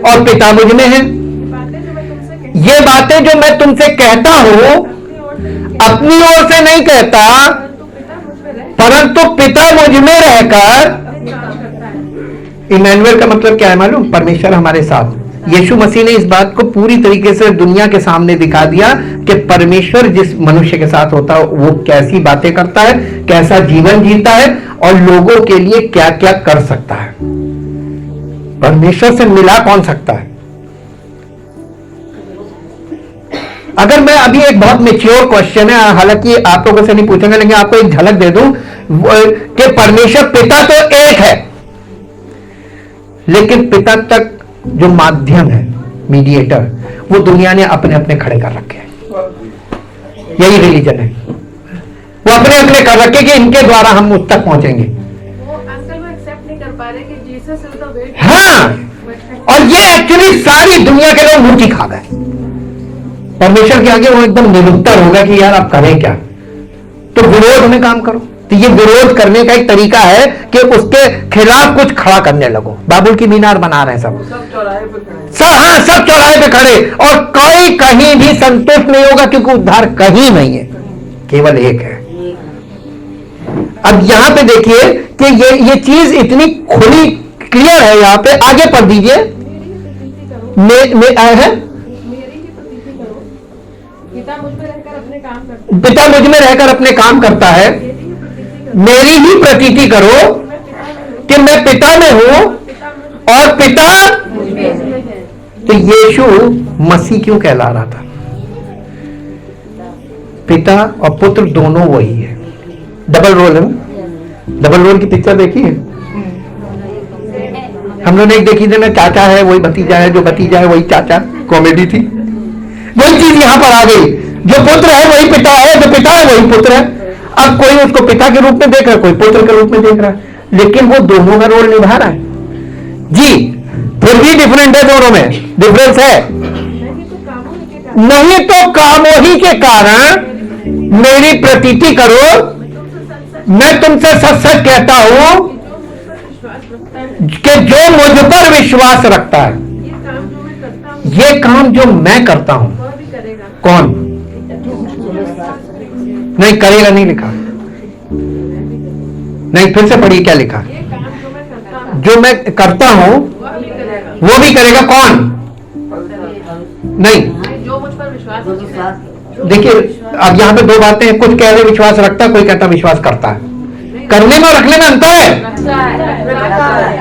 और पिता मुझ में है? ये बातें जो मैं तुमसे कहता हूं अपनी ओर से नहीं कहता, परंतु पिता मुझ में रहकर, इमैनुअल का मतलब क्या है मालूम, परमेश्वर हमारे साथ। यीशु मसीह ने इस बात को पूरी तरीके से दुनिया के सामने दिखा दिया कि परमेश्वर जिस मनुष्य के साथ होता है वो कैसी बातें करता है, कैसा जीवन जीता है और लोगों के लिए क्या क्या कर सकता है। परमेश्वर से मिला कौन सकता है? अगर मैं अभी, एक बहुत मैच्योर क्वेश्चन है, हालांकि आप लोगों से नहीं पूछेंगे, लेकिन आपको एक झलक दे दूं कि परमेश्वर पिता तो एक है, लेकिन पिता तक जो माध्यम है, मीडिएटर, वो दुनिया ने अपने अपने खड़े कर रखे हैं। यही रिलीजन है, वो अपने अपने कर रखे कि इनके द्वारा हम उस तक पहुंचेंगे। वो अंकल वो एक्सेप्ट नहीं कर पा रहे कि जीसस इज द वे। हाँ, और ये एक्चुअली सारी दुनिया के लोग मूर्ति खा गए। परमेश्वर के आगे वो एकदम निरुत्तर होगा कि यार आप करें क्या, तो विरोध में काम करो। तो ये विरोध करने का एक तरीका है कि उसके खिलाफ कुछ खड़ा करने लगो। बाबुल की मीनार बना रहे हैं सब चौराहे पे खड़े, सब चौराहे पे खड़े, और कोई कहीं भी संतुष्ट नहीं होगा क्योंकि उद्धार कहीं नहीं है, केवल एक है। अब यहां पे देखिए कि ये चीज इतनी खुली क्लियर है। यहां पे आगे पढ़ दीजिए, आया है, पिता मुझ में रहकर अपने काम करता है, पिता मुझ में रहकर अपने काम करता है, मेरी ही प्रतीति करो कि मैं पिता में हूं और पिता। तो यीशु मसीह क्यों कहला रहा था? पिता और पुत्र दोनों वही है, डबल रोल है। डबल रोल की पिक्चर देखी है हम लोगों ने? एक देखी थी ना, चाचा है वही भतीजा है, जो भतीजा है वही चाचा, कॉमेडी थी। वही चीज यहां पर आ गई, जो पुत्र है वही पिता है, जो पिता है वही पुत्र है। अब कोई उसको पिता के रूप में देख रहा है, कोई पुत्र के रूप में देख रहा है, लेकिन वो दोनों का रोल निभा रहा है। जी, फिर भी डिफरेंट है, दोनों में डिफरेंस है। नहीं तो कामों ही के कारण मेरी प्रतीति करो। मैं तुमसे सच सच कहता हूं कि जो मुझ पर विश्वास रखता है, ये काम जो मैं करता हूं, कौन नहीं करेगा? नहीं लिखा, नहीं, फिर से पढ़िए क्या लिखा। जो मैं करता हूं वो भी करेगा, कौन? नहीं, जो मुझ पर विश्वास देखिए अब यहां पे दो बातें हैं, कुछ कह रहे विश्वास रखता है, कोई कहता विश्वास करता है। करने में और रखने में अंतर है।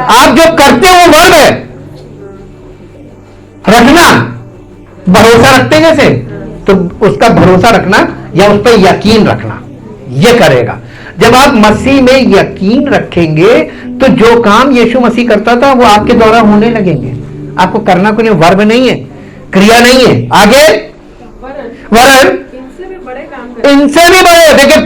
आप जो करते हो वो वर्ब है, रखना भरोसा रखते हैं जैसे, तो उसका भरोसा रखना या उस पर यकीन रखना, ये करेगा। जब आप मसीह में यकीन रखेंगे तो जो काम यीशु मसीह करता था वो आपके द्वारा होने लगेंगे। आपको करना कोई वर्ब नहीं है, क्रिया नहीं है। आगे वरन इनसे भी बड़े काम इनसे भी बड़े। देखिए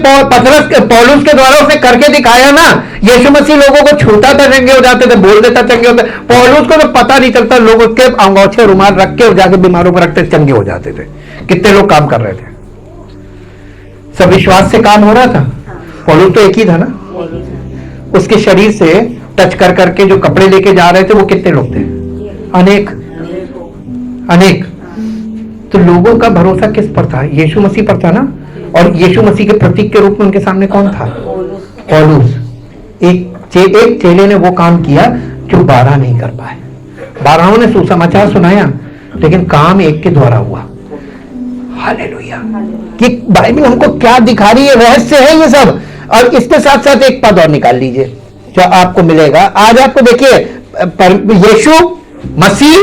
पौलुस के द्वारा उसने करके दिखाया ना। यीशु मसीह लोगों को छूता था, चंगे हो जाते थे, बोल देता चंगे होते। पौलुस को तो पता नहीं चलता, लोग उसके अंगोछे रुमाल रख के जाके बीमारों पर रखते, चंगे हो जाते थे। कितने लोग काम कर रहे थे, सब विश्वास से काम हो रहा था। पौलुस तो एक ही था ना, उसके शरीर से टच कर करके जो कपड़े लेके जा रहे थे वो कितने लोग थे? अनेक अनेक। तो लोगों का भरोसा किस पर था? यीशु मसीह पर था ना। और यीशु मसीह के प्रतीक के रूप में उनके सामने कौन था? पौलुस। एक चेले ने वो काम किया जो 12 नहीं कर पाए। 12 ने सुसमाचार सुनाया, लेकिन काम एक के द्वारा हुआ। हालेलुया। कि बाइबल हमको क्या दिखा रही है, रहस्य है ये सब। और इसके साथ साथ एक पद और निकाल लीजिए जो आपको मिलेगा आज। आपको देखिए यीशु मसीह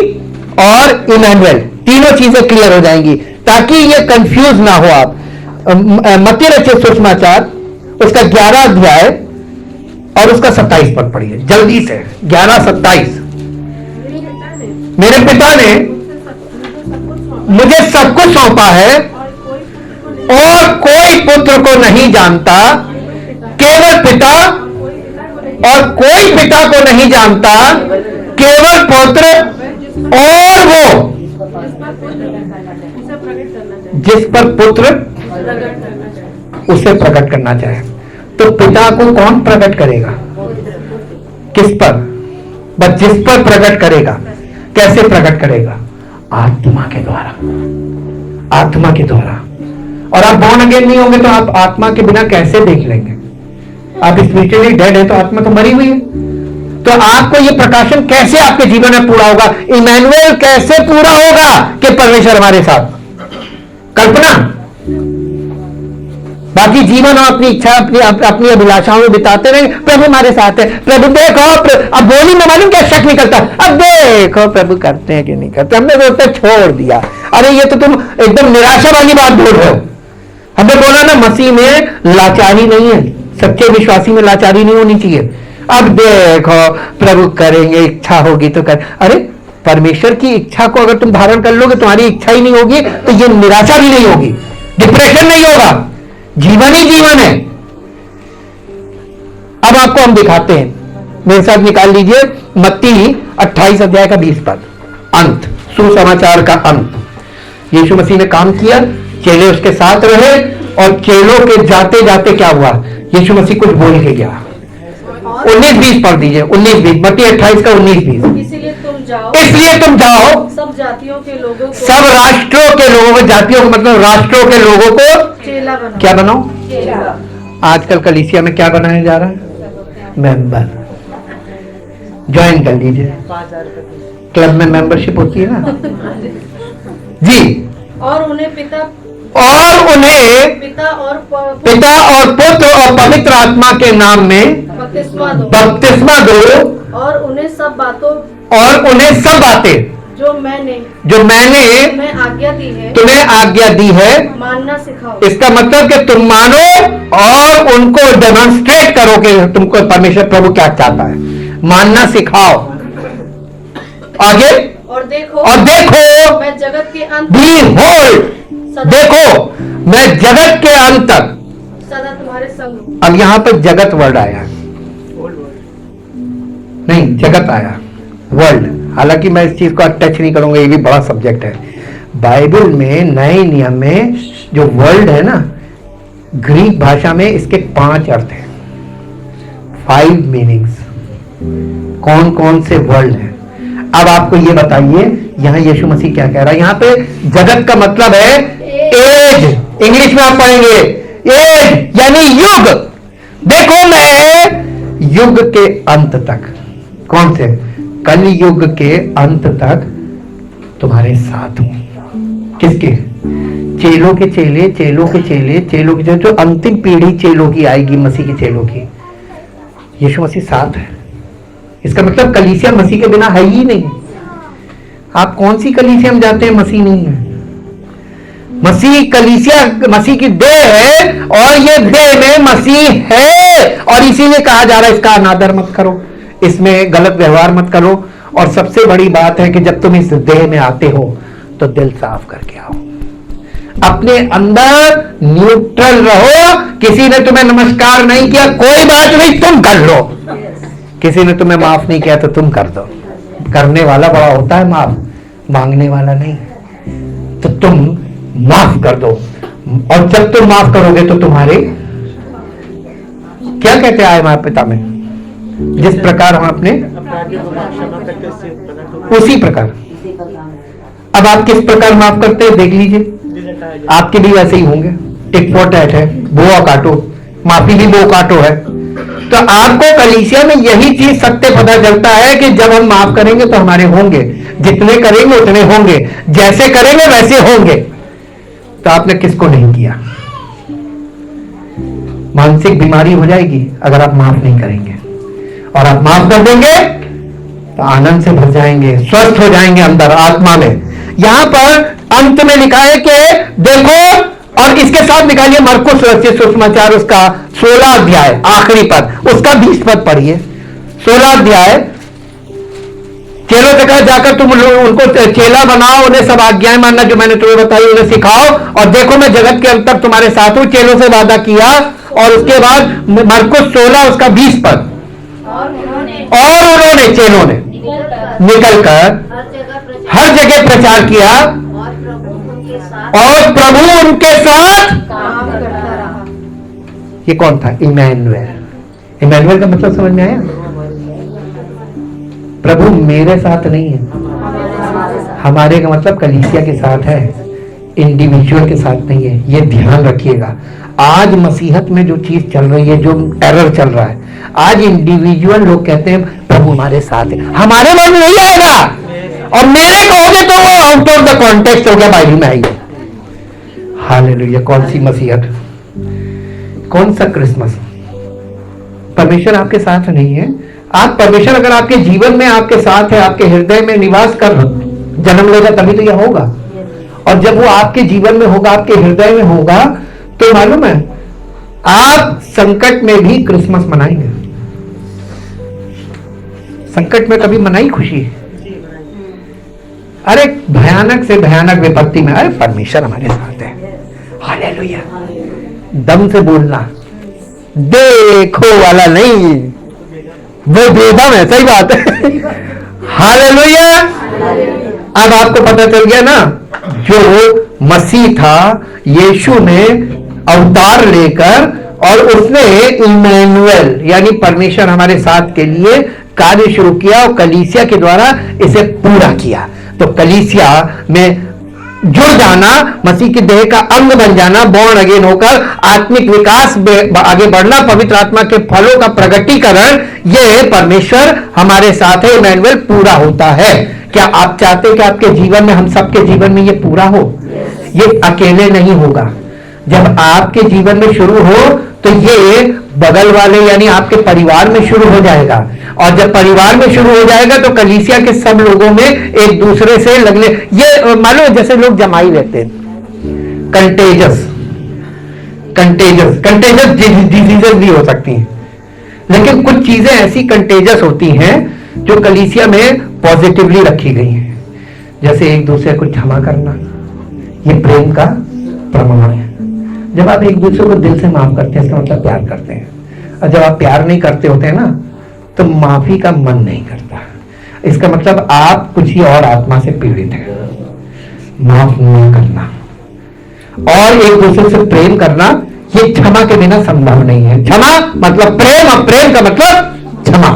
और इमैनुएल तीनों चीजें क्लियर हो जाएंगी, ताकि ये कंफ्यूज ना हो आप। मत्ती रचित सुसमाचार उसका 11 अध्याय और उसका 27 पद पढ़िए जल्दी से। 11:27। मेरे पिता ने मुझे सब कुछ सौंपा है और कोई पुत्र को नहीं जानता, केवल पिता, और कोई पिता को नहीं जानता, केवल पुत्र, और वो जिस पर पुत्र उसे प्रकट करना चाहे। तो पिता को कौन प्रकट करेगा? किस पर? बस जिस पर प्रकट करेगा। कैसे प्रकट करेगा? आत्मा के द्वारा। आत्मा के द्वारा। और आप बॉर्न अगेन नहीं होंगे तो आप आत्मा के बिना कैसे देख लेंगे? आप स्पिरिचुअली डेड है तो आत्मा तो मरी हुई है। तो आपको ये प्रकाशन कैसे आपके जीवन में पूरा होगा? इमैनुएल कैसे पूरा होगा कि परमेश्वर हमारे साथ? कल्पना। बाकी जीवन और अपनी इच्छा अपनी अभिलाषाओं में बिताते रहे, प्रभु हमारे साथ है, प्रभु देखो। अब बोली में मालूम क्या शक नहीं करता, अब देखो प्रभु करते हैं कि नहीं करते, हमने तो उससे छोड़ दिया। अरे ये तो तुम एकदम निराशा वाली बात बोल रहे हो। हमने बोला ना मसीह में लाचारी नहीं है, सच्चे विश्वासी में लाचारी नहीं होनी चाहिए। अब देखो प्रभु करेंगे, इच्छा होगी तो कर। अरे परमेश्वर की इच्छा को अगर तुम धारण कर लोगे, तुम्हारी इच्छा ही नहीं होगी तो ये निराशा भी नहीं होगी, डिप्रेशन नहीं होगा, जीवन ही जीवन है। अब आपको हम दिखाते हैं, मेरे साथ निकाल लीजिए मत्ती 28 अध्याय का 20 पद, अंत, सुसमाचार का अंत। यीशु मसीह ने काम किया, चेले उसके साथ रहे, और चेलों के जाते जाते क्या हुआ? यीशु मसीह कुछ बोल के गया। 19-20 पढ़ दीजिए, 19-20, मत्ती 28 का 19-20। इसलिए तुम जाओ सब जातियों के लोगों को, सब राष्ट्रों के लोगों को, जातियों को मतलब राष्ट्रों के लोगों को चेला बनाओ। क्या बनाओ? चेला। आजकल कलीसिया में क्या बनाया जा रहा है? मेंबर। ज्वाइन कर लीजिए, क्लब में मेंबरशिप होती है ना जी। और उन्हें पिता और पिता और पुत्र और पवित्र आत्मा के नाम में बपतिस्मा दो, और उन्हें सब बातें जो मैंने तुम्हें आज्ञा दी है मानना सिखाओ। इसका मतलब कि तुम मानो और उनको डेमोन्स्ट्रेट करो कि तुमको परमेश्वर प्रभु क्या चाहता है। मानना सिखाओ। आगे और देखो मैं जगत के अंत देखो मैं जगत के अंत तक सदा तुम्हारे संग। अब यहां पर जगत वर्ड आया नहीं, जगत आया। वर्ल्ड, हालांकि मैं इस चीज को टच नहीं करूंगा, ये भी बड़ा सब्जेक्ट है। बाइबल में नए नियम में जो वर्ल्ड है ना, ग्रीक भाषा में इसके 5 अर्थ हैं, 5 मीनिंग्स। कौन कौन से वर्ल्ड हैं? अब आपको ये बताइए यहां यीशु मसीह क्या कह रहा है। यहां पे जगत का मतलब है एज, इंग्लिश में आप पढ़ेंगे एज यानी युग। देखो मैं युग के अंत तक, कौन से? कल युग के अंत तक तुम्हारे साथ हूं। किसके? चेलों के चेले, चेलों के चेले, चेलों के चेले, जो अंतिम पीढ़ी चेलों की आएगी, मसीह के चेलों की, यीशु मसीह साथ है। इसका मतलब कलीसिया मसीह के बिना है ही नहीं। आप कौन सी कलीसिया में जाते हैं, मसीह नहीं है। मसीह कलीसिया मसीह की देह है और ये देह में मसीह है, और इसीलिए कहा जा रहा है इसका अनादर मत करो, इसमें गलत व्यवहार मत करो। और सबसे बड़ी बात है कि जब तुम इस देह में आते हो तो दिल साफ करके आओ, अपने अंदर न्यूट्रल रहो। किसी ने तुम्हें नमस्कार नहीं किया, कोई बात नहीं, तुम कर लो। किसी ने तुम्हें माफ नहीं किया तो तुम कर दो। करने वाला बड़ा होता है माफ, मांगने वाला नहीं। तो तुम माफ कर दो, और जब तुम माफ करोगे तो तुम्हारे क्या कहते हैं माता पिता में, जिस प्रकार हम अपने उसी प्रकार। अब आप किस प्रकार माफ करते हैं देख लीजिए, आपके भी वैसे ही होंगे। टिक फॉर टैट है, बोआ काटो, माफी भी बो काटो है। तो आपको कलीसिया में यही चीज सत्य पता चलता है कि जब हम माफ करेंगे तो हमारे होंगे, जितने करेंगे उतने होंगे, जैसे करेंगे वैसे होंगे। तो आपने किसको नहीं किया? मानसिक बीमारी हो जाएगी अगर आप माफ नहीं करेंगे, और आप माफ कर देंगे तो आनंद से भर जाएंगे, स्वस्थ हो जाएंगे अंदर आत्मा में। यहां पर अंत में लिखा है कि देखो, और इसके साथ निकालिए मरकुस सुसमाचार उसका 16 अध्याय आखिरी पद, उसका 20 पद पढ़िए। 16 अध्याय, चेलों से कहा जाकर तुम उनको चेला बनाओ, उन्हें सब आज्ञाएं मानना जो मैंने तुम्हें बताई उन्हें सिखाओ, और देखो मैं जगत के अंत तक तुम्हारे साथ हूं। चेलों से वादा किया। और उसके बाद मरकुस 16 उसका 20 पद, और उन्होंने चेलों ने निकलकर हर जगह प्रचार किया, और प्रभु उनके साथ काम करता रहा। ये कौन था? इमैनुएल। इमैनुएल का मतलब समझ में आया? प्रभु मेरे साथ नहीं है, हमारे का मतलब कलीसिया के साथ है, इंडिविजुअल के साथ नहीं है। ये ध्यान रखिएगा। आज मसीहत में जो चीज चल रही है, जो एरर चल रहा है, आज इंडिविजुअल लोग कहते हैं प्रभु हमारे साथ है, हमारे मन में नहीं आएगा, और मेरे कहोगे तो वो आउट ऑफ द कॉन्टेक्स्ट हो गया, बाइबल में आइए। हालेलुया। कौन सी मसीहत, कौन सा क्रिसमस? परमेश्वर आपके साथ नहीं है। आप परमेश्वर अगर आपके जीवन में आपके साथ है, आपके हृदय में निवास कर जन्म लेगा, तभी तो यह होगा। और जब वो आपके जीवन में होगा, आपके हृदय में होगा, तो मालूम है आप संकट में भी क्रिसमस मनाएंगे। संकट में कभी मनाई खुशी? अरे भयानक से भयानक विपत्ति में, अरे परमेश्वर हमारे साथ है, हालेलुया। दम से बोलना, देखो वाला नहीं, वो बेदम है, सही बात है, हालेलुया। अब आपको पता चल गया ना, जो मसीह था, यीशु ने अवतार लेकर, और उसने इमैनुएल यानी परमेश्वर हमारे साथ के लिए कार्य शुरू किया, और कलीसिया के द्वारा इसे पूरा किया। तो कलीसिया में जुड़ जाना, मसीह की देह का अंग बन जाना, बॉर्न अगेन होकर आत्मिक विकास आगे बढ़ना, पवित्र आत्मा के फलों का प्रगटीकरण, ये परमेश्वर हमारे साथ है, इमैनुएल पूरा होता है। क्या आप चाहते हैं कि आपके जीवन में, हम सबके जीवन में ये पूरा हो? ये अकेले नहीं होगा। जब आपके जीवन में शुरू हो तो ये बगल वाले यानी आपके परिवार में शुरू हो जाएगा, और जब परिवार में शुरू हो जाएगा तो कलीसिया के सब लोगों में एक दूसरे से लगने, ये मालूम जैसे लोग जमाई रहते हैं, कंटेजस डिजीजेस भी हो सकती हैं, लेकिन कुछ चीजें ऐसी कंटेजस होती हैं जो कलीसिया में पॉजिटिवली रखी गई हैं। जैसे एक दूसरे को क्षमा करना, ये प्रेम का प्रमाण है। जब आप एक दूसरे को दिल से माफ करते हैं, इसका मतलब प्यार करते हैं। और जब आप प्यार नहीं करते होते हैं ना, तो माफी का मन नहीं करता। इसका मतलब आप किसी और आत्मा से पीड़ित हैं। माफ न करना और एक दूसरे से प्रेम करना, ये क्षमा के बिना संभव नहीं है। क्षमा मतलब प्रेम, और प्रेम का मतलब क्षमा।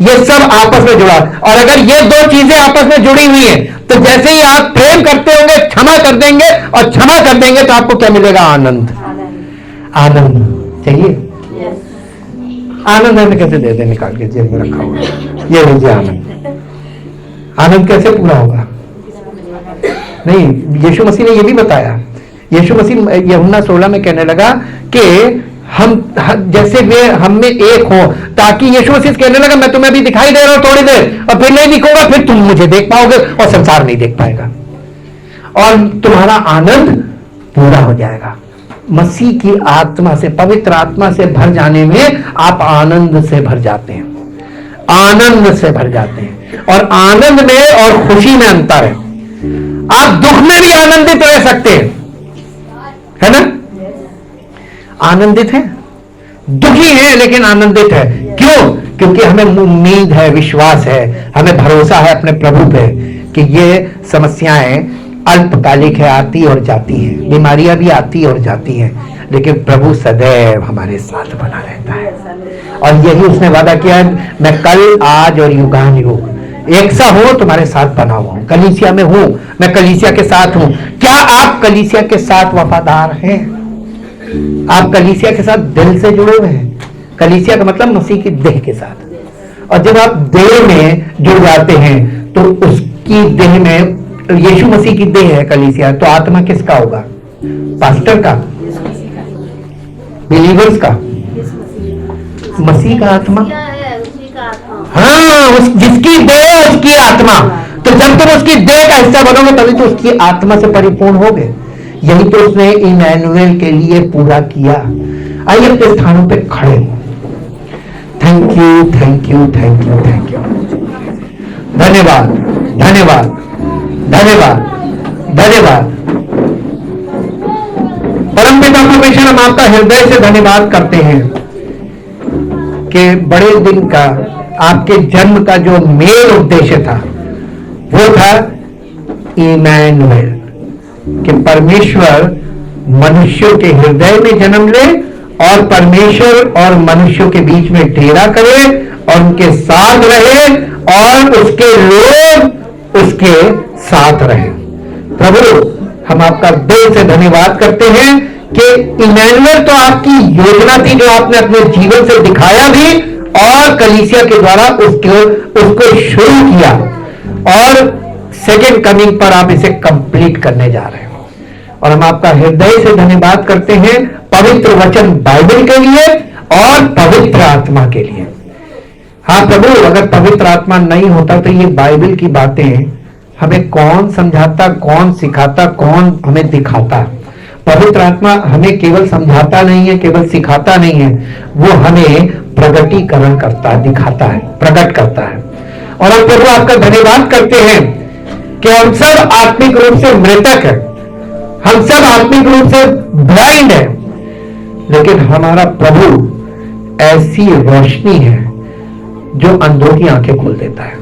ये सब आपस में जुड़ा, और अगर ये दो चीजें आपस में जुड़ी हुई हैं तो जैसे ही आप प्रेम करते होंगे, क्षमा कर देंगे, और क्षमा कर देंगे तो आपको क्या मिलेगा? आनंद। आनंद चाहिए? आनंद हमें कैसे दे दे? निकाल के जेब में रखा हुआ, ये लीजिए आनंद। आनंद कैसे पूरा होगा? नहीं, यीशु मसीह ने ये भी बताया। यीशु मसीह यूहन्ना 16 में कहने लगा कि हम जैसे वे हम में एक हो, ताकि यीशु मसीह कहने लगा मैं तुम्हें अभी दिखाई दे रहा हूं थोड़ी देर, और फिर नहीं दिखूंगा, फिर तुम मुझे देख पाओगे और संसार नहीं देख पाएगा, और तुम्हारा आनंद पूरा हो जाएगा। मसीह की आत्मा से, पवित्र आत्मा से भर जाने में आप आनंद से भर जाते हैं, आनंद से भर जाते हैं। और आनंद में और खुशी में अंतर है। आप दुख में भी आनंदित रह सकते हैं, है ना? आनंदित है, दुखी है लेकिन आनंदित है। क्यों? क्योंकि हमें उम्मीद है, विश्वास है, हमें भरोसा है अपने प्रभु पे कि ये समस्याएं अल्पकालिक है, आती और जाती हैं, बीमारियां भी आती और जाती हैं, लेकिन प्रभु सदैव हमारे साथ बना रहता है। और यही उसने वादा किया है, मैं कल, आज और युगान युग एक सा हूं, तुम्हारे साथ बना हुआ हूं, कलीसिया में हूं, मैं कलीसिया के साथ हूं। क्या आप कलीसिया के साथ वफादार हैं? आप कलीसिया के साथ दिल से जुड़े हुए हैं? कलीसिया का मतलब मसीह की देह के साथ। और जब आप देह में जुड़ जाते हैं तो उसकी देह में, यीशु मसीह की देह है कलीसिया, तो आत्मा किसका होगा? पास्टर का, बिलीवर्स का, मसीह का आत्मा। क्या है उसी का आत्मा। हाँ, जिसकी देह उसकी आत्मा। तो जब तुम उसकी देह का हिस्सा बनोगे तभी तो उसकी आत्मा से परिपूर्ण होगे। यही तो उसने इमैनुएल के लिए पूरा किया। आइए अपने स्थानों पे खड़े हो। Thank you, thank you, thank you, thank you. धन्यवाद, धन्यवाद, धन्यवाद, धन्यवाद। परमपिता परमेश्वर, हम आपका हृदय से धन्यवाद करते हैं कि बड़े दिन का, आपके जन्म का जो मेन उद्देश्य था वो था इमैनुएल, कि परमेश्वर मनुष्यों के हृदय में जन्म ले और परमेश्वर और मनुष्यों के बीच में डेरा करे और उनके साथ रहे और उसके लोग उसके साथ रहे। प्रभु, हम आपका दिल से धन्यवाद करते हैं कि इमैनुएल तो आपकी योजना थी जो आपने अपने जीवन से दिखाया भी और कलीसिया के द्वारा उसको शुरू किया, और सेकेंड कमिंग पर आप इसे कंप्लीट करने जा रहे हैं। और हम आपका हृदय से धन्यवाद करते हैं पवित्र वचन बाइबल के लिए और पवित्र आत्मा के लिए। हाँ प्रभु, अगर पवित्र आत्मा नहीं होता तो ये बाइबल की बातें हमें कौन समझाता, कौन सिखाता, कौन हमें दिखाता? पवित्र आत्मा हमें केवल समझाता नहीं है, केवल सिखाता नहीं है, वो हमें प्रगटीकरण करता, दिखाता है, प्रकट करता है। और हम प्रभु आपका धन्यवाद करते हैं कि हम सब आत्मिक रूप से मृतक हैं, हम सब आत्मिक रूप से ब्लाइंड हैं, लेकिन हमारा प्रभु ऐसी रोशनी है जो अंधों की आंखें खोल देता है।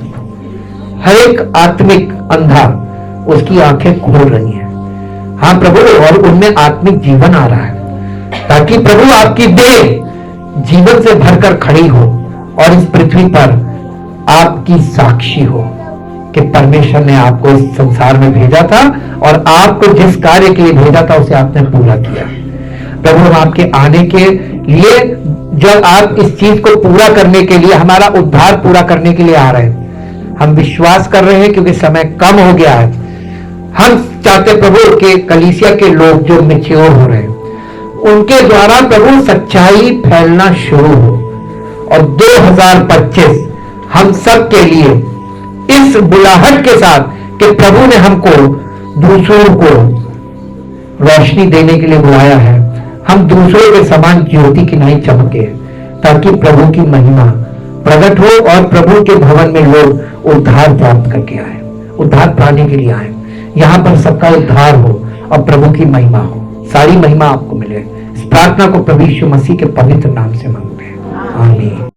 हर एक आत्मिक अंधा उसकी आंखें खोल रही हैं। हाँ प्रभु, और उनमें आत्मिक जीवन आ रहा है ताकि प्रभु आपकी देह जीवन से भरकर खड़ी हो और इस पृथ्वी पर आपकी साक्षी हो कि परमेश्वर ने आपको इस संसार में भेजा था और आपको जिस कार्य के लिए भेजा था उसे आपने पूरा किया। प्रभु, हम आपके आने के लिए, जब आप इस चीज को पूरा करने के लिए, हमारा उद्धार पूरा करने के लिए आ रहे हैं, हम विश्वास कर रहे हैं क्योंकि समय कम हो गया है। हम चाहते प्रभु के कलीसिया के लोग जो मैच्योर हो रहे हैं उनके द्वारा प्रभु सच्चाई फैलना शुरू हो, और 2025 हम सब के लिए इस बुलाहट के साथ कि प्रभु ने हमको दूसरों को रोशनी देने के लिए बुलाया है, हम दूसरों के समान ज्योति की नहीं चमके, ताकि प्रभु की महिमा प्रकट हो और प्रभु के भवन में लोग उद्धार प्राप्त करके आए, उद्धार पाने के लिए आए, यहां पर सबका उद्धार हो और प्रभु की महिमा हो। सारी महिमा आपको मिले। इस प्रार्थना को प्रभु यीशु मसीह के पवित्र नाम से मांगते हैं, आमीन।